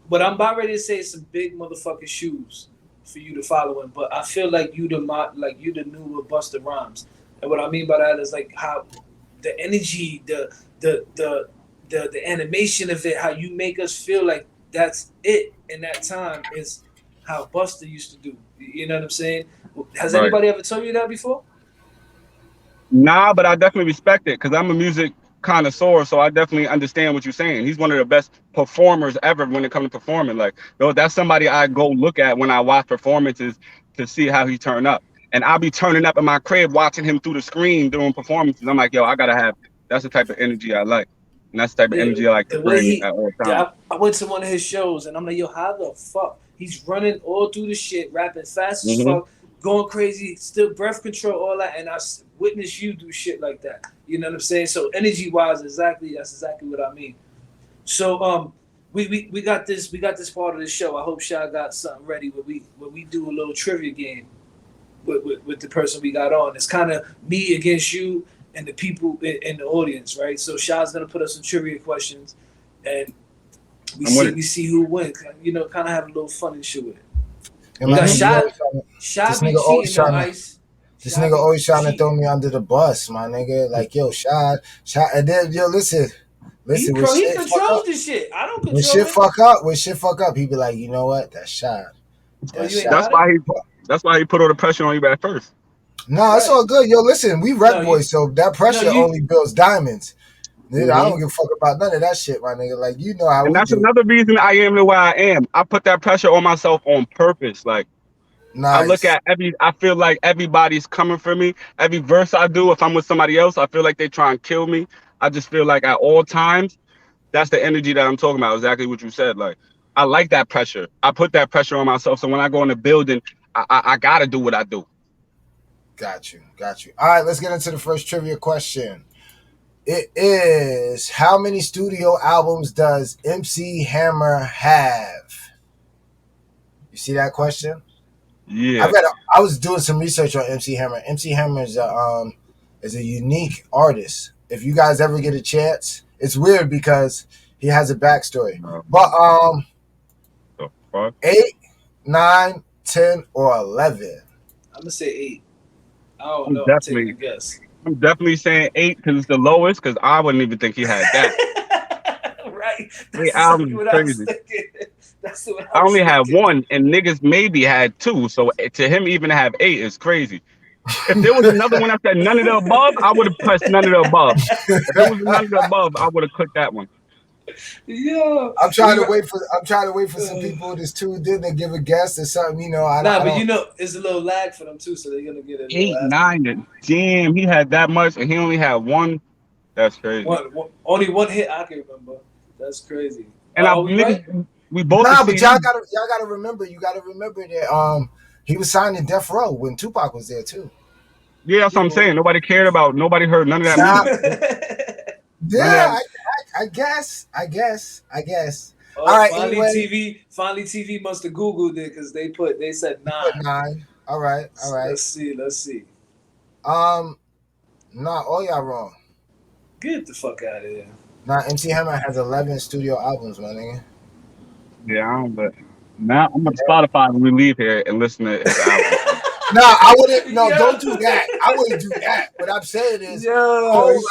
but I'm about ready to say some big motherfucking shoes for you to follow in. But I feel like you the newer Busta Rhymes, and what I mean by that is like how the energy, the animation of it, how you make us feel like that's it in that time is how Busta used to do. You know what I'm saying? Has Right. anybody ever told you that before? Nah, but I definitely respect it because I'm a music connoisseur, so I definitely understand what you're saying. He's one of the best performers ever when it comes to performing. Like, yo, that's somebody I go look at when I watch performances to see how he turn up. And I'll be turning up in my crib watching him through the screen doing performances. I'm like, yo, I gotta have that's the type of energy I like. And that's the type of Yeah, energy I like to the way bring at all times. I went to one of his shows and I'm like, yo, how the fuck? He's running all through the shit, rapping fast as Hmm. fuck, going crazy, still breath control, all that. And witnessed you do shit like that. You know what I'm saying? So energy wise, that's exactly what I mean. So we got this part of the show. I hope Shy got something ready where we do a little trivia game with the person we got on. It's kind of me against you and the people in the audience, right? So Shaw's gonna put us some trivia questions, and I'm with it. we see who wins. You know, kind of have a little fun and shit with it. And We my got nigga, Shy this be nigga always cheating though, trying to. Ice. This Shy nigga be always trying to cheating. throw me under the bus, my nigga. Like, yo, Shad, and then yo, listen, when He shit fuck controls up, this shit. I don't when control shit it. fuck up, he be like, you know what? That's Shad. Oh, That's you ain't Shad. That's got it? why he put all the pressure on you at first. No, it's Right. all good. Yo, listen, we No, rec boys, so that pressure you only builds diamonds. Nigga, I Hmm. don't give a fuck about none of that shit, my nigga. Like, you know how And we that's do. another reason I am the way I am. I put that pressure on myself on purpose. Like I look Nice. at I feel like everybody's coming for me. Every verse I do, if I'm with somebody else, I feel like they try and kill me. I just feel like at all times, that's the energy that I'm talking about. Exactly what you said. Like I like that pressure. I put that pressure on myself. So when I go in the building, I gotta do what I do. Got you. All right, let's get into the first trivia question. It is, how many studio albums does MC Hammer have? You see that question? Yeah. I was doing some research on MC Hammer. MC Hammer is a unique artist. If you guys ever get a chance, it's weird because he has a backstory. But The fuck? 8, 9, 10, or 11. I'm gonna say 8. I don't I'm know. I'm taking a definitely guess. I'm definitely saying 8 because it's the lowest. Because I wouldn't even think he had that. Right. 8 That's exactly albums is what I was crazy. thinking. That's what I I was only had thinking. one, and niggas maybe had two. So to him even have 8 is crazy. If there was another one that said none of the above, I would have pressed none of the above. If it was none of the above, I would have clicked that one. Yo, I'm trying to wait for some people that's tuned in to give a guess or something. You know, nah, I but you don't. know, it's a little lag for them too, so they're gonna get a little 8, after. 9, and damn, he had that much, and he only had one. That's crazy. Only one hit I can remember. That's crazy. And I Are we right? niggas, we both have Nah, but seen him. y'all gotta remember. You gotta remember that he was signed in Death Row when Tupac was there too. Yeah, that's what Yeah, I'm well, saying. Nobody cared about. Nobody heard none of that Nah, music. None of yeah, that. I guess. All oh, right. Anyway, finally TV must have Googled it because they said you put 9. 9. All right. Let's see. Um, nah, all y'all wrong. Get the fuck out of here. Nah, MC Hammer has 11 studio albums, my nigga. Yeah, I don't. But now I'm on Spotify when we leave here and listen to his album. Nah, I wouldn't. No, Yo. don't do that. I wouldn't do that. What I'm saying is, Yo,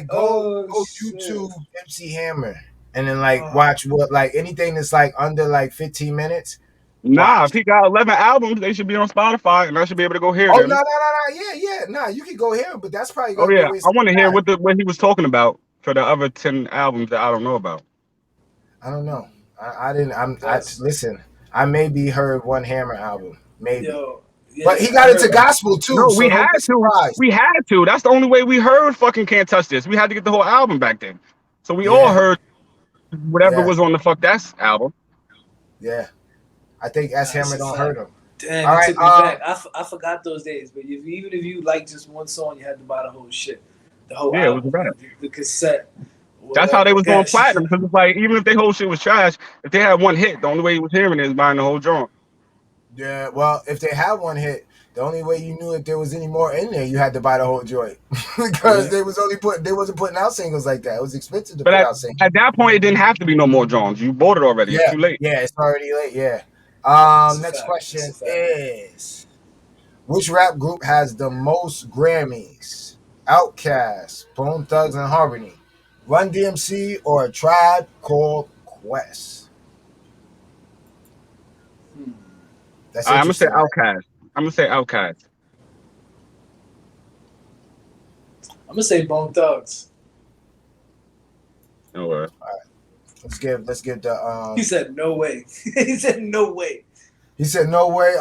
go shit. YouTube MC Hammer and then watch what anything that's under 15 minutes. Nah, Watch. if he got 11 albums, they should be on Spotify, and I should be able to go hear Oh them. yeah. Nah, you can go here, but that's probably Oh gonna be a yeah, waste I of want to hear time. what he was talking about for the other 10 albums that I don't know about. I don't know. I didn't. Listen. I maybe heard one Hammer album, maybe. Yo, yeah, But he got into gospel too, No, so we don't had be to. surprised. We had to. That's the only way we heard fucking Can't Touch This. We had to get the whole album back then. So we all Yeah, heard whatever yeah, was on the Fuck That's album. yeah. I think S That's Hammer a don't fact. hurt him. Damn, All it right. took me back. I forgot those days. But even if you like just one song, you had to buy the whole shit, the whole Yeah, it was album, bad. the cassette. That's how they was going That shit. platinum. Because it's like, even if their whole shit was trash, if they had one hit, the only way he was hearing it is buying the whole joint. Yeah, well, if they had one hit, the only way you knew if there was any more in there, you had to buy the whole joint because they wasn't putting out singles like that. It was expensive to But put at, out singles. at that point, it didn't have to be no more Jones. You bought it already. It's Yeah, too late. yeah, it's already late. Yeah. That's a Next fact. question That's a fact. is: which rap group has the most Grammys? Outkast, Bone Thugs and Harmony, Run DMC, or a Tribe Called Quest? That's I'm gonna say interesting, right? Outkast. I'm gonna say Outkast. I'm gonna say Bone Thugs. No way. Let's give the He said no way. He said no way. He said no way.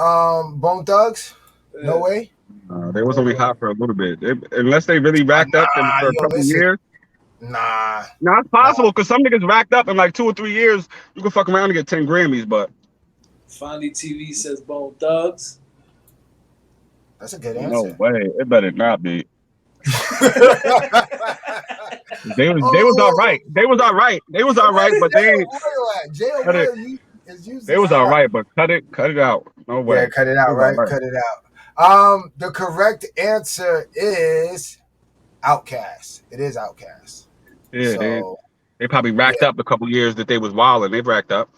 Bone Thugs, no way. They was only hot for a little bit. Unless they really racked up in, for a Yo, couple listen, years. nah. Now it's possible because some niggas racked up in like 2 or 3 years. You can fuck around and get 10 Grammys, but Finally, TV says Bone Thugs. That's a good no answer. way. It better not be. They was all right. They was all right. They was all right, but they ain't. Cut it. They was all right, but cut it out. No way. Yeah, cut it out, was right? all Cut it out. The correct answer is Outkast. It is Outkast. Yeah, So, they probably racked up the couple years that they was wilding. They've racked up.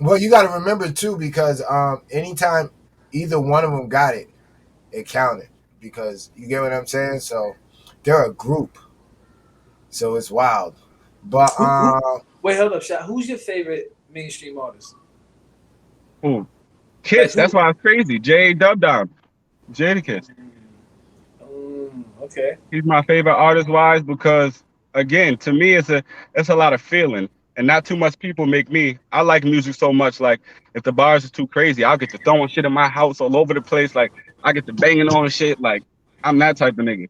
well, you got to remember too, because anytime either one of them got it, it counted. Because you get what I'm saying. So they're a group. So it's wild. But Wait, hold up, Shaq. Who's your favorite mainstream artist? Ooh. Kiss. That's why it's crazy. J Dub Down. Jadakiss. Okay. He's my favorite artist wise because again, to me it's a lot of feeling. And not too much people make me. I like music so much. Like if the bars is too crazy, I'll get to throwing shit in my house all over the place. Like I get to banging on shit. Like I'm that type of nigga.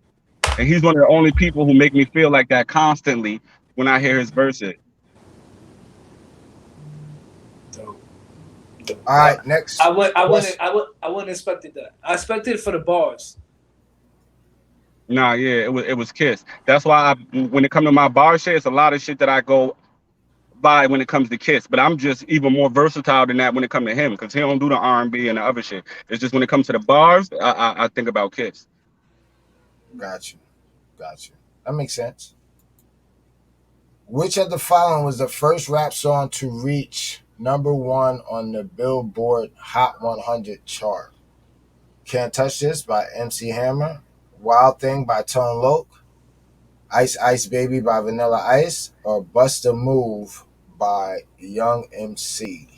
And he's one of the only people who make me feel like that constantly when I hear his verses. all right, next. I wouldn't expected that. I expected it for the bars. Nah, yeah, it was Kiss. That's why when it comes to my bar shit, it's a lot of shit that I go by when it comes to Kiss. But I'm just even more versatile than that when it comes to him because he don't do the R&B and the other shit. It's just when it comes to the bars, I think about Kiss. Got you. That makes sense. Which of the following was the first rap song to reach #1 on the Billboard Hot 100 chart? Can't Touch This by MC Hammer, Wild Thing by Tone Loc, Ice Ice Baby by Vanilla Ice, or Bust a Move by Young MC?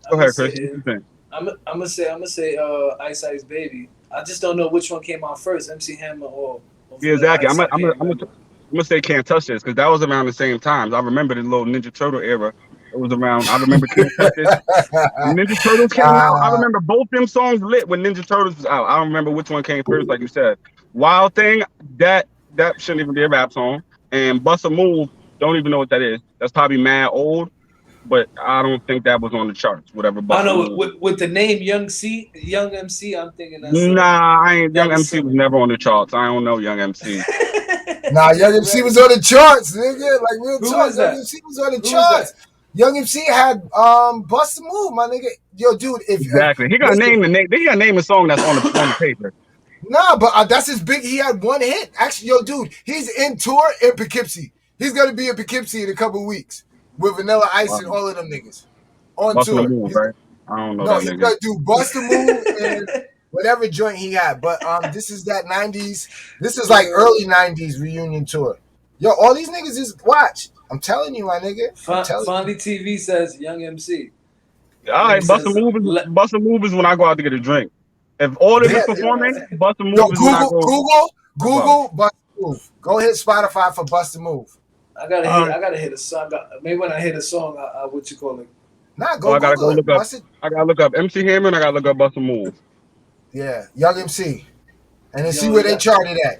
Go ahead, Chris. What you think? I'm gonna say Ice Ice Baby. I just don't know which one came out first, MC Hammer or Yeah, exactly. Ice. I'm gonna say Can't Touch This because that was around the same times. I remember the little Ninja Turtle era. It was around. I remember Can't Touch This. When Ninja Turtles came out, I remember both them songs lit when Ninja Turtles was out. I don't remember which one came first, like you said. Wild Thing, that shouldn't even be a rap song. And Bust a Move, don't even know what that is. That's probably mad old, but I don't think that was on the charts. Whatever. I know with the name Young MC, I'm thinking that's nah. I ain't Young MC was never on the charts. I don't know Young MC. Nah, Young MC was on the charts, nigga. Like real talk, Young MC was on the charts. Young MC had Bust a Move, my nigga. Yo, dude, Exactly. He got name a song that's on the paper. Nah, but that's his big. He had one hit. Actually, yo, dude, he's in tour in Poughkeepsie. He's gonna be in Poughkeepsie in a couple weeks with Vanilla Ice and all of them niggas on Bustin' tour. a Move, right? I don't know. No, that he's nigga. gonna do Bust a Move and whatever joint he had. But this is that '90s. This is like early '90s reunion tour. Yo, all these niggas is watch. I'm telling you, my nigga. Finally, TV says Young MC. All right, Bust a Move is when I go out to get a drink. If all of this performing, Bust a Move is when I go. Google Bust a Move. Go hit Spotify for Bust a Move. I gotta hit a song. Maybe when I hit a song, what you call it? Nah, go. I gotta go look up. I gotta look up MC Hammer and I gotta look up Bust a Move. Yeah, Young MC, and then see where they charted at.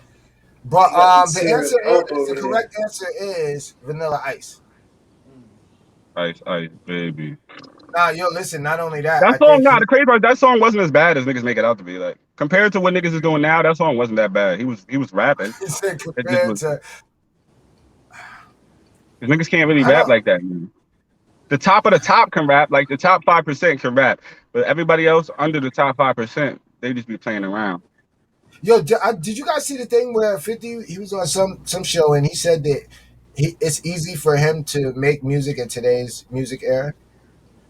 But the correct answer is Vanilla Ice. Ice Ice Baby. Nah, yo, listen. Not only that, the crazy part, that song wasn't as bad as niggas make it out to be. Like compared to what niggas is doing now, that song wasn't that bad. He was rapping. He said compared to. Niggas can't really rap like that. Man. The top of the top can rap, like the top 5% can rap, but everybody else under the top 5%, they just be playing around. Yo, did you guys see the thing where 50 he was on some show and he said that it's easy for him to make music in today's music era?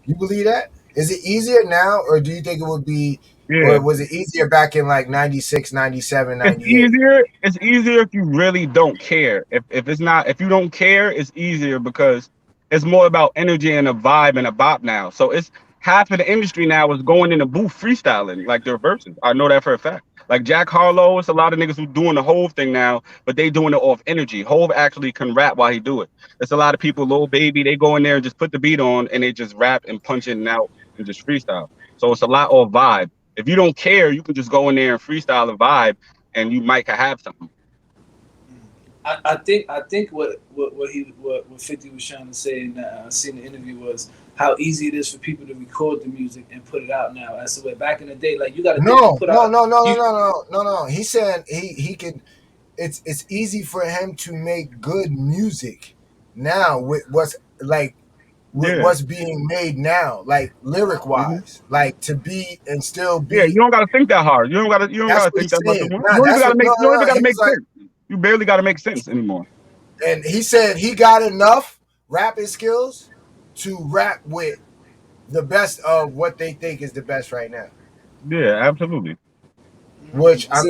You believe that? Is it easier now, or do you think it would be, Yeah. or was it easier back in like 96, 97, It's 98? easier. It's easier if you really don't care. If it's not, if you don't care, it's easier because it's more about energy and a vibe and a bop now. So it's half of the industry now is going in the booth freestyling like their verses. I know that for a fact. Like Jack Harlow, it's a lot of niggas who doing the whole thing now, but they doing it off energy. Hove actually can rap while he do it. It's a lot of people, Lil Baby, they go in there and just put the beat on and they just rap and punch in and out and just freestyle. So it's a lot of vibe. If you don't care, you can just go in there and freestyle a vibe and you might have something. I think what 50 was trying to say in I seen the interview was how easy it is for people to record the music and put it out now. As the way back in the day, like you got to No. He's saying he could. It's easy for him to make good music now with what's like with what's being made now, like lyric wise, like to be and still be. Yeah, you don't gotta think that hard. You don't gotta think that much. You don't even gotta make. You don't even gotta make sense. You barely gotta make sense anymore. And he said he got enough rapping skills to rap with the best of what they think is the best right now. Yeah, absolutely. Which I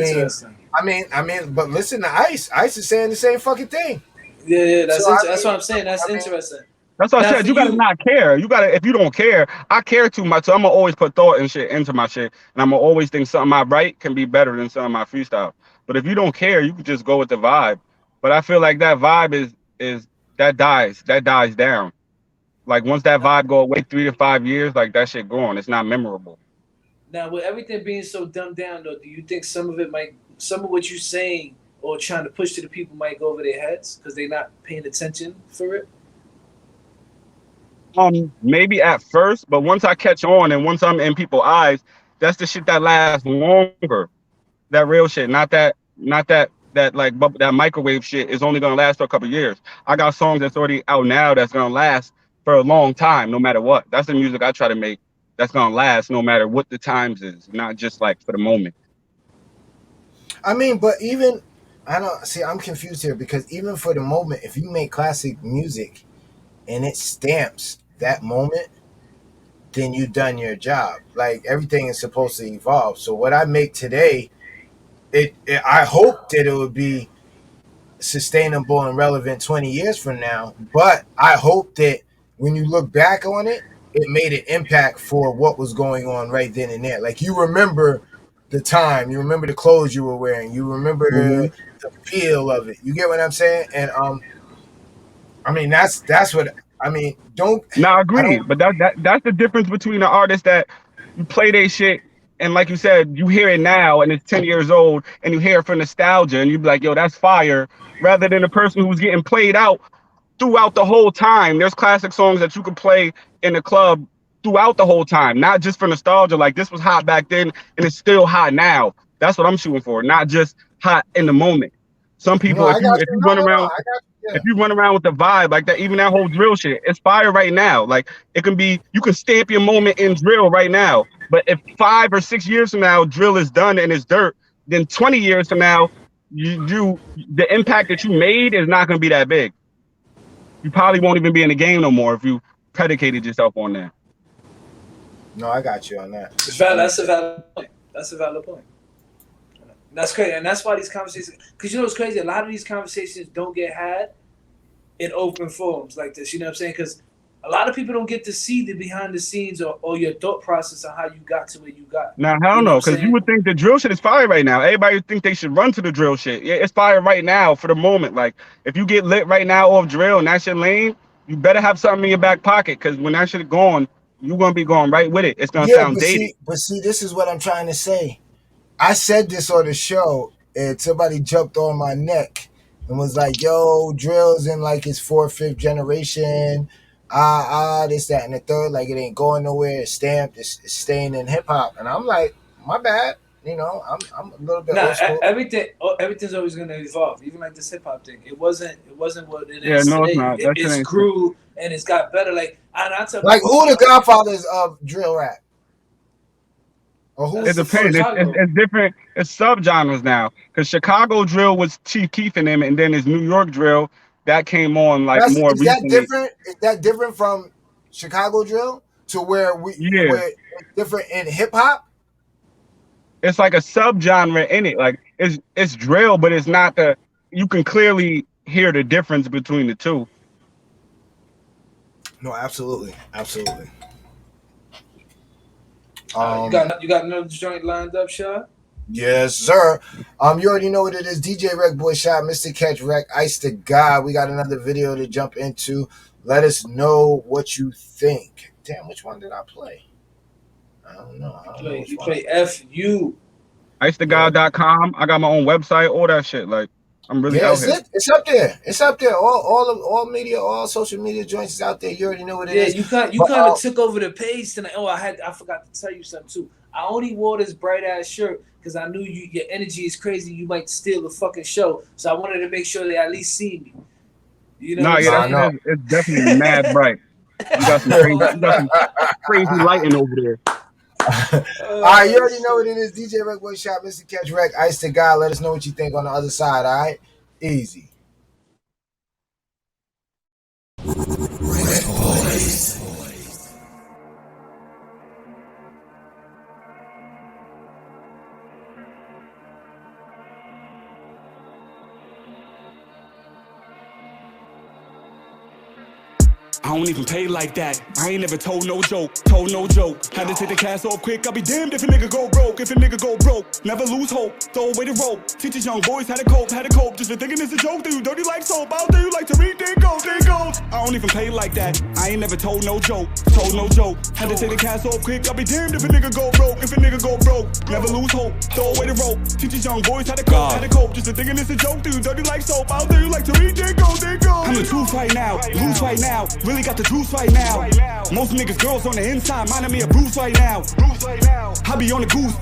mean, but listen to Ice. Ice is saying the same fucking thing. Yeah, that's what I'm saying. That's interesting. That's what I said. You gotta not care. You gotta, if you don't care, I care too much. So I'm gonna always put thought and shit into my shit, and I'm gonna always think something I write can be better than some of my freestyle. But if you don't care, you can just go with the vibe. But I feel like that vibe is that dies down. Like once that vibe go away 3 to 5 years, like that shit gone. It's not memorable. Now with everything being so dumbed down, though, do you think some of what you're saying or trying to push to the people might go over their heads because they're not paying attention for it? Maybe at first, but once I catch on and once I'm in people's eyes, that's the shit that lasts longer. That real shit, not that like that microwave shit is only gonna last for a couple years. I got songs that's already out now that's gonna last for a long time, no matter what. That's the music I try to make that's gonna last no matter what the times is, not just like for the moment. I mean, but even I don't see. I'm confused here because even for the moment, if you make classic music and it stamps that moment, then you've done your job. Like everything is supposed to evolve. So what I make today, I hope that it would be sustainable and relevant 20 years from now. But I hope that when you look back on it, it made an impact for what was going on right then and there. Like you remember the time, you remember the clothes you were wearing, you remember the feel of it. You get what I'm saying? And I mean that's what I mean. I agree, but that's the difference between an artist that you play their shit and like you said, you hear it now and it's 10 years old and you hear it for nostalgia and you be like, yo, that's fire, rather than a person who's getting played out throughout the whole time. There's classic songs that you could play in the club throughout the whole time, not just for nostalgia. Like this was hot back then and it's still hot now. That's what I'm shooting for, not just hot in the moment. Some people, if you run around, if you run around with the vibe like that, even that whole drill shit, it's fire right now. Like it can be, you can stamp your moment in drill right now. But if 5 or 6 years from now, drill is done and it's dirt, then 20 years from now, the impact that you made is not going to be that big. You probably won't even be in the game no more if you predicated yourself on that. No, I got you on that. That's a valid point. That's a valid point. That's crazy, and that's why these conversations. Because you know what's crazy? A lot of these conversations don't get had in open forums like this. You know what I'm saying? Because a lot of people don't get to see the behind the scenes or your thought process on how you got to where you got. Now, hell no, because you would think the drill shit is fire right now. Everybody would think they should run to the drill shit. Yeah, it's fire right now for the moment. Like if you get lit right now off drill and that shit lame, you better have something in your back pocket because when that shit is gone, you're gonna be going right with it. It's gonna sound dated. But see, this is what I'm trying to say. I said this on the show, and somebody jumped on my neck and was like, "Yo, drill's in like its 4th, 5th generation. This, that, and the third. Like it ain't going nowhere. It's stamped. It's staying in hip hop." And I'm like, "My bad. You know, I'm a little bit Nah, old school. everything's always gonna evolve. Even like this hip hop thing, it wasn't what it Yeah, is no, it's today. not. That shit It's ain't grew and it's got better. Like I tell Like, people, who are the godfathers of drill rap? Or who? It depends. It's different. It's subgenres now. Because Chicago drill was Chief Keef and them, and then there's New York drill that came on like more Is that recently. different? Is that different from Chicago drill to where where it's different in hip hop? It's like a subgenre in it. Like it's drill, but it's not the. You can clearly hear the difference between the two. No, absolutely. you got another joint lined up, Shaw? Yes, sir. You already know what it is. DJ RecBoys Shop, Mr. Catch Rec, Ice to God. We got another video to jump into. Let us know what you think. Damn, which one did I play? I don't know. You play FU. IceToGod.com. I got my own website, all that shit. Like, I'm really out here. It's up there. It's up there. All media, all social media joints is out there. You already know what it is. You kind of took over the page tonight. Oh, I forgot to tell you something too. I only wore this bright ass shirt because I knew your energy is crazy. You might steal the fucking show, so I wanted to make sure they at least see me. You know? It's definitely mad bright. You got some crazy lighting over there. All right, you already know what it is. DJ RecBoys Shop, Mr. Catch Rec, Ice to God. Let us know what you think on the other side. All right, easy. RecBoys. I don't even pay like that. I ain't never told no joke. Had to take the cast off quick. I'll be damned if a nigga go broke. Never lose hope. Throw away the rope. Teach young boys how to cope. Just for thinking it's a joke. Do you dirty like soap? Out there you like to read, there goes. I don't even pay like that. I ain't never told no joke. Had to take the cast off quick. I'll be damned if a nigga go broke. Never lose hope. Throw away the rope. Teach young boys how to cope. Just for thinking it's a joke. Do you dirty like soap? Out there you like to read, there goes. I'm the truth right now. Loose right now. Really got the juice right now. Most niggas girls on the inside minding me a Bruce right now. I be on the goose,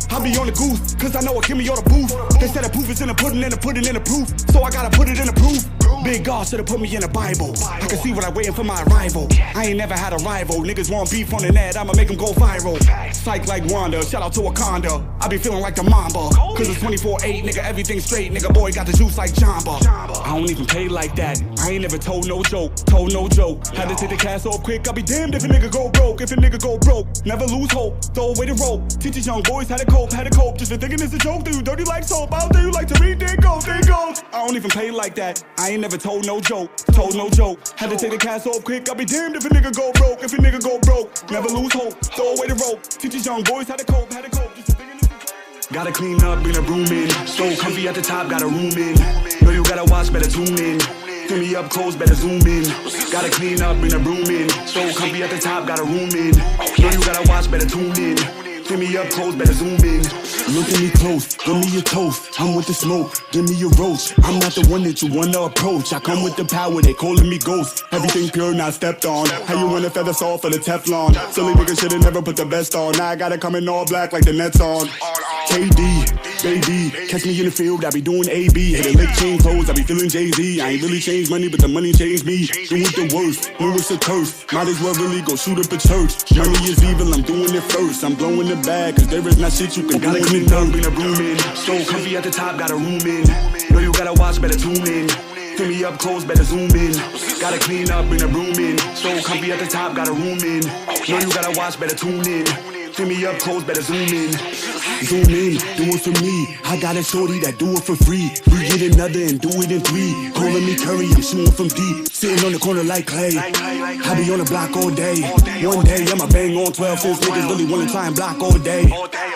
cause I know it give me all the boost. They said the proof is in the pudding and the pudding in the proof, so I gotta put it in the proof. Big God should've put me in the Bible. I can see what I waiting for my arrival. I ain't never had a rival. Niggas want beef on the net, I'ma make them go viral. Psych like Wanda, shout out to Wakanda. I be feeling like the Mamba, cause it's 24/8, nigga, everything straight. Nigga boy got the juice like Jamba. I don't even pay like that. I ain't never told no joke. Had to take the cast off quick. I'll be damned if a nigga go broke. Never lose hope. Throw away the rope. Teach these young boys how to cope. Just for thinking it's a joke. Do you dirty like soap? Out there you like to read, there goes. I don't even pay like that. I ain't never told no joke. Had to take the cast off quick. I'll be damned if a nigga go broke. Never lose hope. Throw away the rope. Teach these young boys how to cope. Just for thinking it's a joke. Gotta clean up, bring a broom in. So comfy at the top, got a room in. Know you gotta watch, better tune in. Fill me up close, better zoom in. Gotta clean up, bring a broom in. So comfy at the top, got a room in. Know you gotta watch, better tune in. Fill me up close, better zoom in. Look at me close, give me your toast. I'm with the smoke, give me your roast. I'm not the one that you wanna approach. I come with the power, they calling me ghost. Everything pure, not stepped on. How you wanna feather salt for the Teflon? Silly nigga should've never put the best on. Now I gotta come in all black like the Nets on. KD, baby, catch me in the field, I be doing AB. Hit a lick, chain clothes, I be feeling Jay-Z. I ain't really changed money, but the money changed me. Doing the worst, know it's a curse. Might as well really go shoot up a church. Money is evil, I'm doing it first. I'm blowing the bag, cause there is not shit you can do. Gotta clean up, bring a broom in. So comfy at the top, got a room in. Know you gotta watch, better tune in. Fill me up close, better zoom in. Gotta clean up, bring a broom in. So comfy at the top, got a room in. Know you gotta watch, better tune in. Fill me up close, better zoom in. Zoom in, do it for me. I got a shorty that do it for free. We get another and do it in 3. Calling me Curry, I'm shooting from deep. Sitting on the corner like Clay. I be on the block all day. One day I'ma bang on 12 since niggas really wanna try and block all day.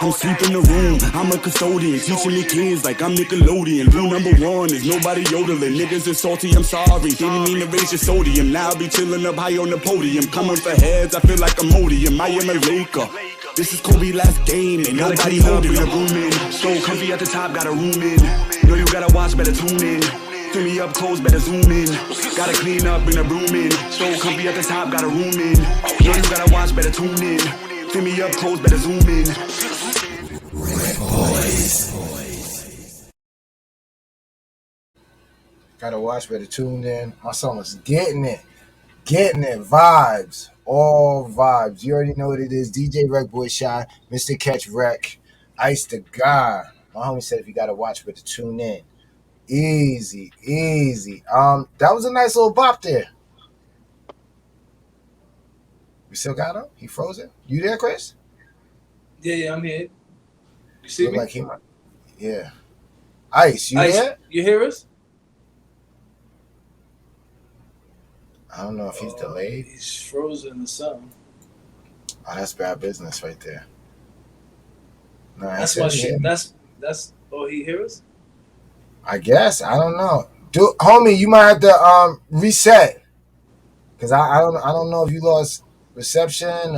I'm sweeping the room, I'm a custodian. Teaching me kids like I'm Nickelodeon. Rule number 1 is nobody yodeling. Niggas is salty, I'm sorry. Didn't mean to raise your sodium. Now I be chilling up high on the podium. Coming for heads, I feel like a Modium. I am a Laker. This is Kobe last game, and nobody holding a room in. So comfy at the top, got a room in. Know you gotta watch, better tune in. Fill me up close, better zoom in. Gotta clean up, bring a broom in. So comfy at the top, got a room in. Know you gotta watch, better tune in. Fill me up close, better zoom in. RecBoys. Gotta watch, better tune in. My son was getting it. Getting it. Vibes. All vibes. You already know what it is. DJ RecBoys Shy, Mr. Catch Rec, Ice the God. My homie said if you gotta watch, better tune in. Easy, easy. That was a nice little bop there. We still got him? He frozen? You there, Chris? Yeah, I'm here. You see Look me? like he might. Yeah. Ice, you Ice, there? you hear us? I don't know if he's delayed. He's frozen or something. Oh, that's bad business right there. No, That's my shit. That's. Oh, he hear us? I guess. I don't know. Dude, homie, you might have to reset. Cause I don't know if you lost reception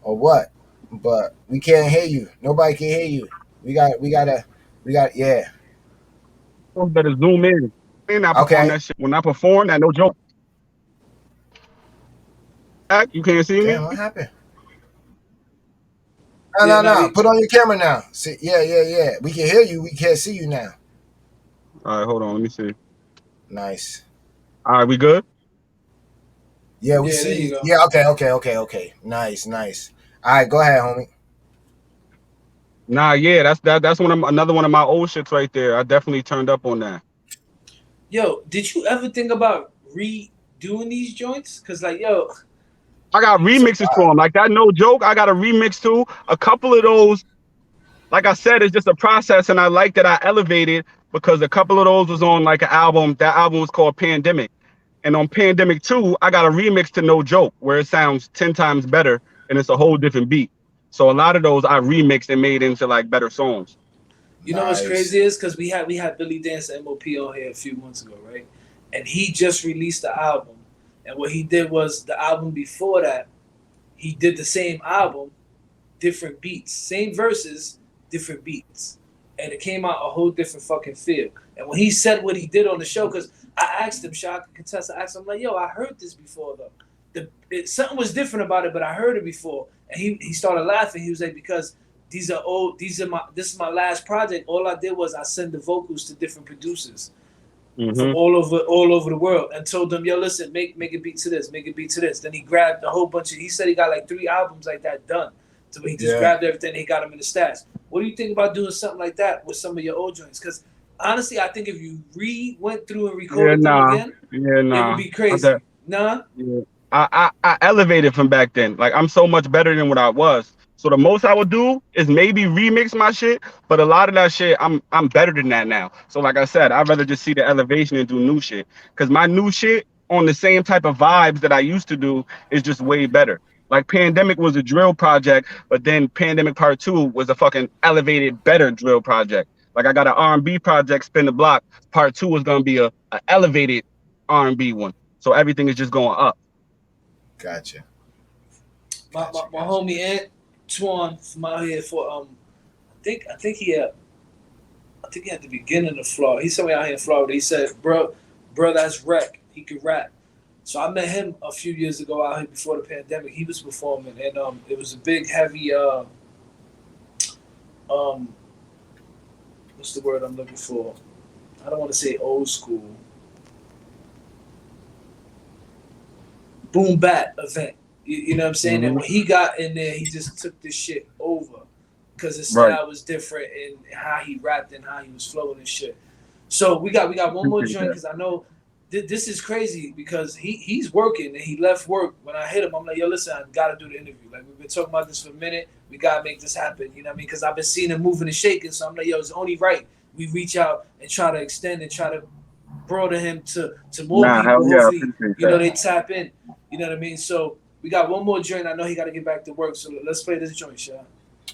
or what. But we can't hear you. Nobody can hear you. We got yeah. Better zoom in. Okay. That shit. When I perform, that no joke. You can't see me? Damn, what happened? No. Put on your camera now. See, yeah. We can hear you. We can't see you now. All right, hold on. Let me see. Nice. All right, we good? Yeah, we see you. Yeah, okay. Nice. All right, go ahead, homie. Nah, yeah, that's another one of my old shits right there. I definitely turned up on that. Yo, did you ever think about redoing these joints? Cause like, yo, I got remixes for them. Like that, no joke. I got a remix too. A couple of those, like I said, it's just a process, and I like that I elevated because a couple of those was on like an album. That album was called Pandemic, and on Pandemic 2, I got a remix to No Joke where it sounds 10 times better, and it's a whole different beat. So a lot of those I remixed and made into like better songs. You know what's crazy is because we had Billy Dance MOP on here a few months ago, right? And he just released the album, and what he did was the album before that, he did the same album, different beats, same verses, different beats, and it came out a whole different fucking feel. And when he said what he did on the show, because I asked him, Shock Contest, I asked him, like, yo, I heard this before though. Something was different about it, but I heard it before. And he started laughing. He was like, because this is my last project. All I did was I sent the vocals to different producers from all over the world and told them, yo, listen, make a beat to this, make a beat to this. Then he grabbed a whole bunch of, he said he got like 3 albums like that done. So he just grabbed everything and he got them in the stats. What do you think about doing something like that with some of your old joints? Because honestly, I think if you went through and recorded them again, it would be crazy. Nah? Yeah. I elevated from back then. Like I'm so much better than what I was. So the most I would do is maybe remix my shit, but a lot of that shit I'm better than that now. So like I said, I'd rather just see the elevation and do new shit. Cause my new shit on the same type of vibes that I used to do is just way better. Like Pandemic was a drill project, but then Pandemic Part 2 was a fucking elevated, better drill project. Like I got an R&B project, Spin the Block. Part 2 was gonna be a elevated R&B one. So everything is just going up. Gotcha. My homie Antoine from out here for I think he had the beginning of Florida. He's somewhere out here in Florida. He said, bro, that's Rec. He could rap. So I met him a few years ago out here before the pandemic. He was performing, and it was a big, heavy what's the word I'm looking for? I don't want to say old school. Boom bap event. You know what I'm saying? And when he got in there, he just took this shit over because his style was different and how he rapped and how he was flowing and shit. So we got one more joint because I know this is crazy because he's working and he left work. When I hit him, I'm like, yo, listen, I gotta do the interview. Like we've been talking about this for a minute. We gotta make this happen. You know what I mean? Because I've been seeing him moving and shaking. So I'm like, yo, it's only right we reach out and try to extend and try to broaden him to more people. Hopefully, they tap in. You know what I mean? So we got one more joint. I know he got to get back to work. So let's play this joint, Shot.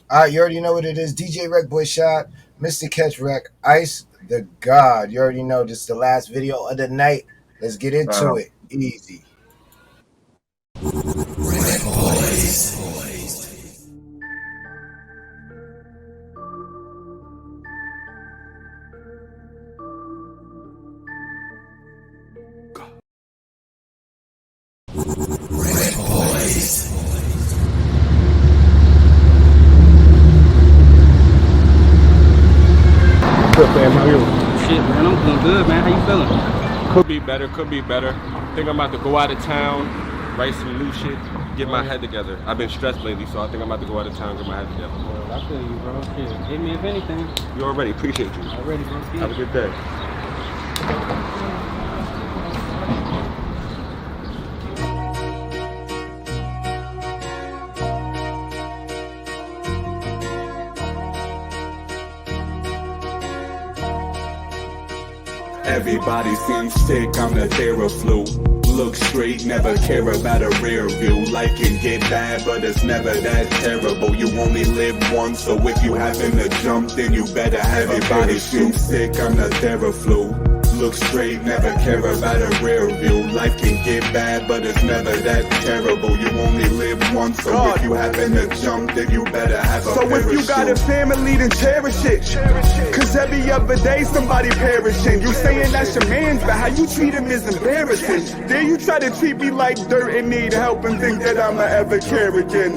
All right, you already know what it is. DJ RecBoys Shot, Mr. Catch Rec, Ice the God. You already know this is the last video of the night. Let's get into it. Easy. RecBoys. Good, fam. How are you? shit, man. I'm doing good, man. How you feeling? Could be better, could be better. Think I'm about to go out of town, write some new shit, get my head together. I've been stressed lately, so I think I'm about to go out of town, get my head together. Well, I feel you, bro. Shit. Hit me if anything. You already, appreciate you. Already, bro. Yeah. Have a good day. Everybody seems sick, I'm the Theraflu. Look straight, never care about a rear view. Life can get bad, but it's never that terrible. You only live once, so if you happen to jump, then you better have it. Everybody seems sick, I'm the Theraflu. Look straight, never care about a rear view. Life can get bad, but it's never that terrible. You only live once, so if you happen to jump, then you better have a parachute. So if you got a family, then cherish it. Cause every other day somebody perishing. You saying that's your man's, but how you treat him is embarrassing. Then you try to treat me like dirt and need help and think that I'ma ever care again.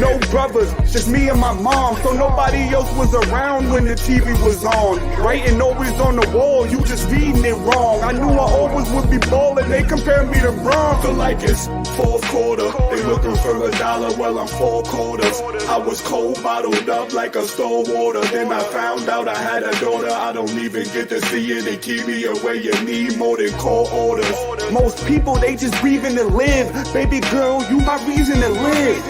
No brothers, just me and my mom, so nobody else was around when the TV was on. Writing always on the wall, you just reading it wrong. I knew I always would be ballin', they compare me to Bron. Feel like it's fourth quarter, they looking for $1, well I'm 4 quarters. I was cold bottled up like a store water. Then I found out I had a daughter, I don't even get to see it. They keep me away, you need more than call orders. Most people, they just breathing to live. Baby girl, you my reason to live.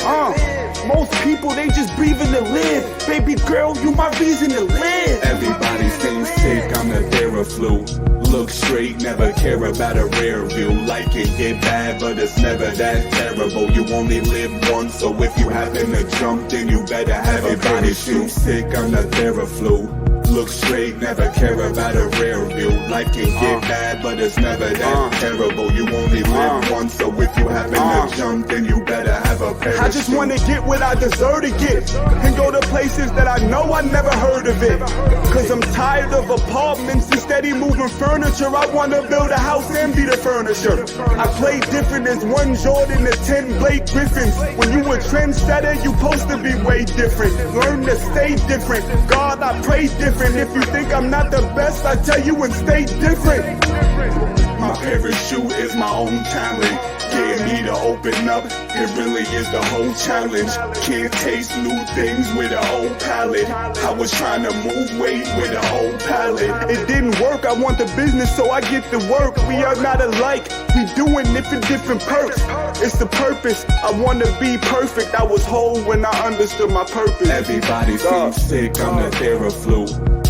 Most people, they just breathing to live. Baby girl, you my reason to live. Everybody seems sick, I'm the Theraflu. Look straight, never care about a rear view. Life can get bad, but it's never that terrible. You only live once, so if you happen to jump, then you better have it. Everybody seems sick, I'm the Theraflu. Look straight, never care about a rear view. Life can get bad, but it's never that terrible. You only live once, so if you happen to jump, then you better have a parachute. I just wanna get what I deserve to get and go to places that I know I never heard of it. Cause I'm tired of apartments and steady moving furniture. I wanna build a house and be the furniture. I play different as one Jordan to 10 Blake Griffins. When you a trendsetter, you supposed to be way different. Learn to stay different. God, I pray different. If you think I'm not the best, I tell you and stay different. My parachute is my own talent. Getting me to open up, it really is the whole challenge. Can't taste new things with an old palate. I was trying to move weight with an old palate. It didn't work, I want the business, so I get to work. We are not alike, we doing it for different perks. It's the purpose, I wanna be perfect. I was whole when I understood my purpose. Everybody seems sick, I'm the Theraflu.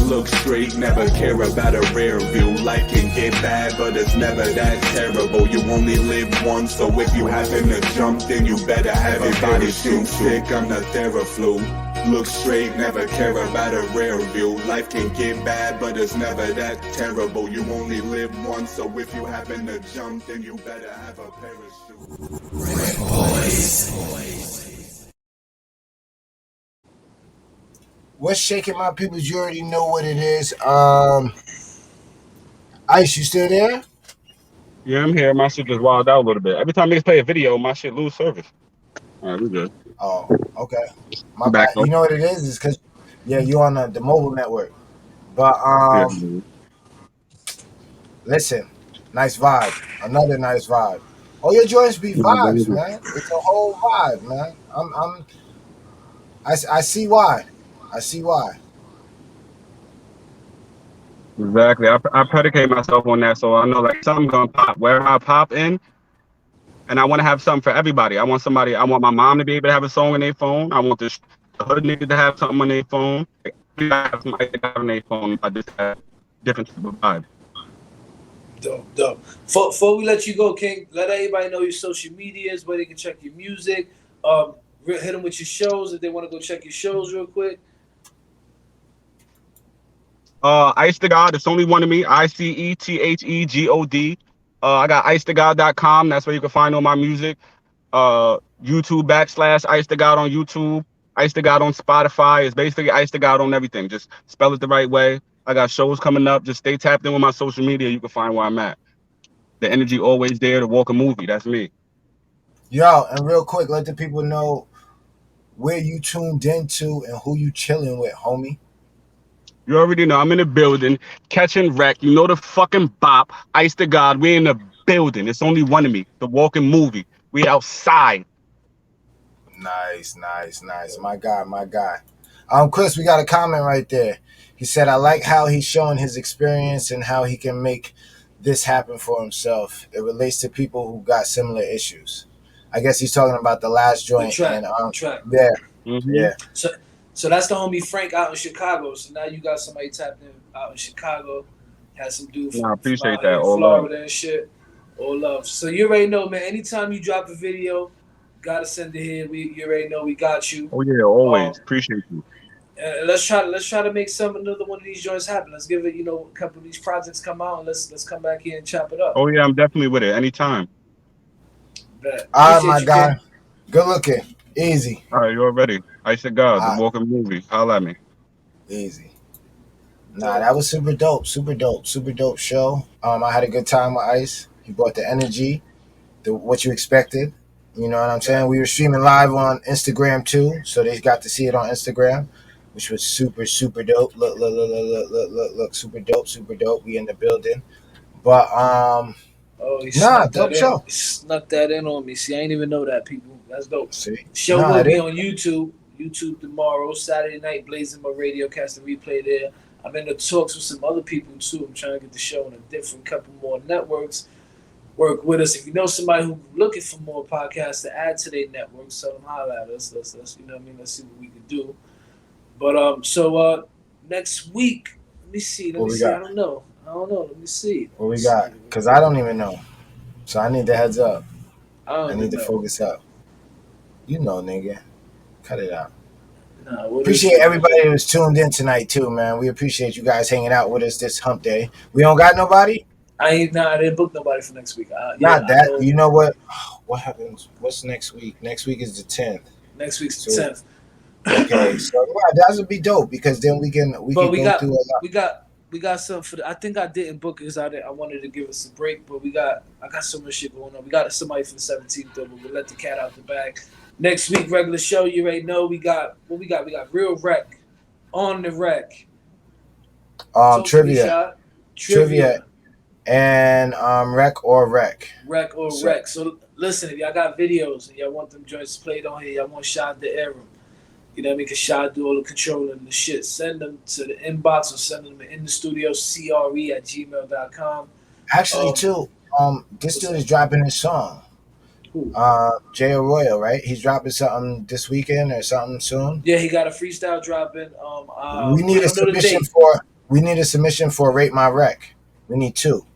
Look straight, never care about a rear view. Life can get bad, but it's never that terrible. You only live once, so if you happen to jump, then you better have it. Everybody seems sick, I'm the Theraflu. Look straight, never care about a rear view. Life can get bad, but it's never that terrible. You only live once, so if you happen to jump, then you better have a parachute. RecBoys. What's shaking my peoples? You already know what it is. Ice, you still there? Yeah, I'm here. My shit just wild out a little bit. Every time niggas play a video, my shit lose service. All right, we good. Oh, okay. My I'm bad. back though. You know what it is? It's because you're on the mobile network. But listen, nice vibe. Another nice vibe. All your joints be vibes, man. It's a whole vibe, man. I see why. I see why. Exactly. I predicate myself on that, so I know like something's gonna pop. Where I pop in, and I want to have something for everybody. I want my mom to be able to have a song on their phone. I want the hood niggas to have something on their phone. Everybody have something on their phone. I just have different type of vibe. Dope. Before we let you go, King, let everybody know your social medias, where they can check your music. Hit them with your shows if they want to go check your shows real quick. Ice to God, it's only one of me. ICETHEGOD. I got icetogod.com. That's where you can find all my music. YouTube / Ice to God on YouTube. Ice to God on Spotify. It's basically Ice to God on everything. Just spell it the right way. I got shows coming up. Just stay tapped in with my social media. You can find where I'm at. The energy always there to walk a movie. That's me. Yo, and real quick, let the people know where you tuned into and who you chilling with, homie. You already know I'm in the building, catching wreck. You know the fucking bop. Ice to God, we in the building. It's only one of me. The walking movie. We outside. Nice, nice, nice. My guy, my guy. Chris, we got a comment right there. He said, I like how he's showing his experience and how he can make this happen for himself. It relates to people who got similar issues. I guess he's talking about the last joint. And track. yeah, Mm-hmm. yeah. So that's the homie Frank out in Chicago. So now you got somebody tapped in out in Chicago. Had some dude Nah, I from appreciate out here that. in All love. Florida and shit. All love. So you already know, man. Anytime you drop a video, gotta send it here. You already know we got you. Oh yeah, always. Appreciate you. Let's try to make another one of these joints happen. Let's give it, a couple of these projects come out and let's come back here and chop it up. Oh yeah, I'm definitely with it. Anytime. All right, my guy. Good looking. Easy. All right, you already. Ice to God, the walking movie. Holla at me. Easy. Nah, that was super dope. Super dope. Super dope show. I had a good time with Ice. He brought the energy, what you expected. You know what I'm saying? We were streaming live on Instagram too, so they got to see it on Instagram, which was super, super dope. Look, super dope, super dope. We in the building. But he dope show. Snuck that in on me. See, I ain't even know that, people. That's dope. See? Show will be on YouTube. YouTube tomorrow, Saturday night, blazing my radio cast and replay there. I'm in the talks with some other people too. I'm trying to get the show on a different couple more networks. Work with us. If you know somebody who's looking for more podcasts to add to their network, so them holler at us. Let's you know what I mean. Let's see what we can do. But so next week, let me see. Let me see. I don't know. Let me see. What we got? Because I don't even know. So I need the heads up. I need to know. focus up. You know, nigga. Cut it out. Nah, appreciate everybody that was tuned in tonight too, man. We appreciate you guys hanging out with us this hump day. We don't got nobody? I didn't book nobody for next week. Not that. You know what? What happens? What's next week? Next week is the 10th. Next week's the 10th. Okay, so that would be dope because then we can go through a lot. We got something for I think I didn't book it because I wanted to give us a break, but I got so much shit going on. We got somebody for the 17th though, but we'll let the cat out the bag. Next week, regular show, you already know we got we got real rec on the rec. Trivia. And rec or rec. Rec or rec. So listen, if y'all got videos and y'all want them joints played on here, y'all want Shad to air them. You know what I mean? Because Shad do all the controlling and the shit. Send them to the inbox or send them in the studio, CRE@gmail.com. Actually, too, this dude is dropping his song. Jay Arroyo, right? He's dropping something this weekend or something soon. Yeah, he got a freestyle dropping. We need a submission for Rate My Rec. We need 2.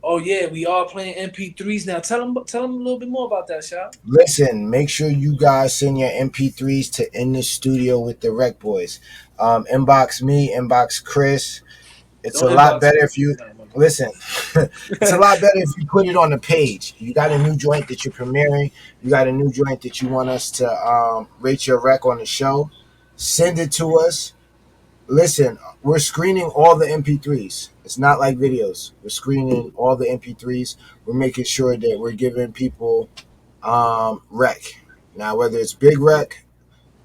Oh yeah, we are playing MP3s now. Tell them a little bit more about that, Shad. Listen, make sure you guys send your MP3s to In the Studio with the RecBoys. Inbox me, inbox Chris. It's a lot better if you listen. It's a lot better if you put it on the page. You got a new joint that you're premiering. You got a new joint that you want us to rate your rec on the show. Send it to us. Listen, we're screening all the MP3s. It's not like videos. We're screening all the MP3s. We're making sure that we're giving people rec. Now, whether it's big rec,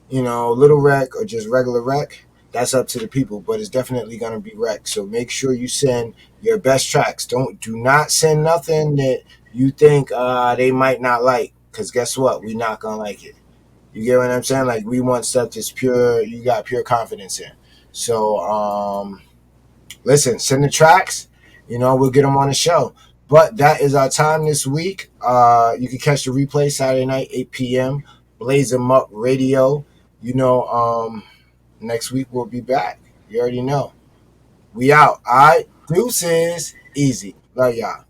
little rec, or just regular rec, that's up to the people. But it's definitely going to be rec. So make sure you send your best tracks. Do not send nothing that you think they might not like. Because guess what? We're not going to like it. You get what I'm saying? Like, we want stuff that's pure, you got pure confidence in. So, listen, send the tracks. We'll get them on the show. But that is our time this week. You can catch the replay Saturday night, 8 p.m. Blaze 'em Up Radio. Next week we'll be back. You already know. We out. All right. Deuces. Easy. Love y'all.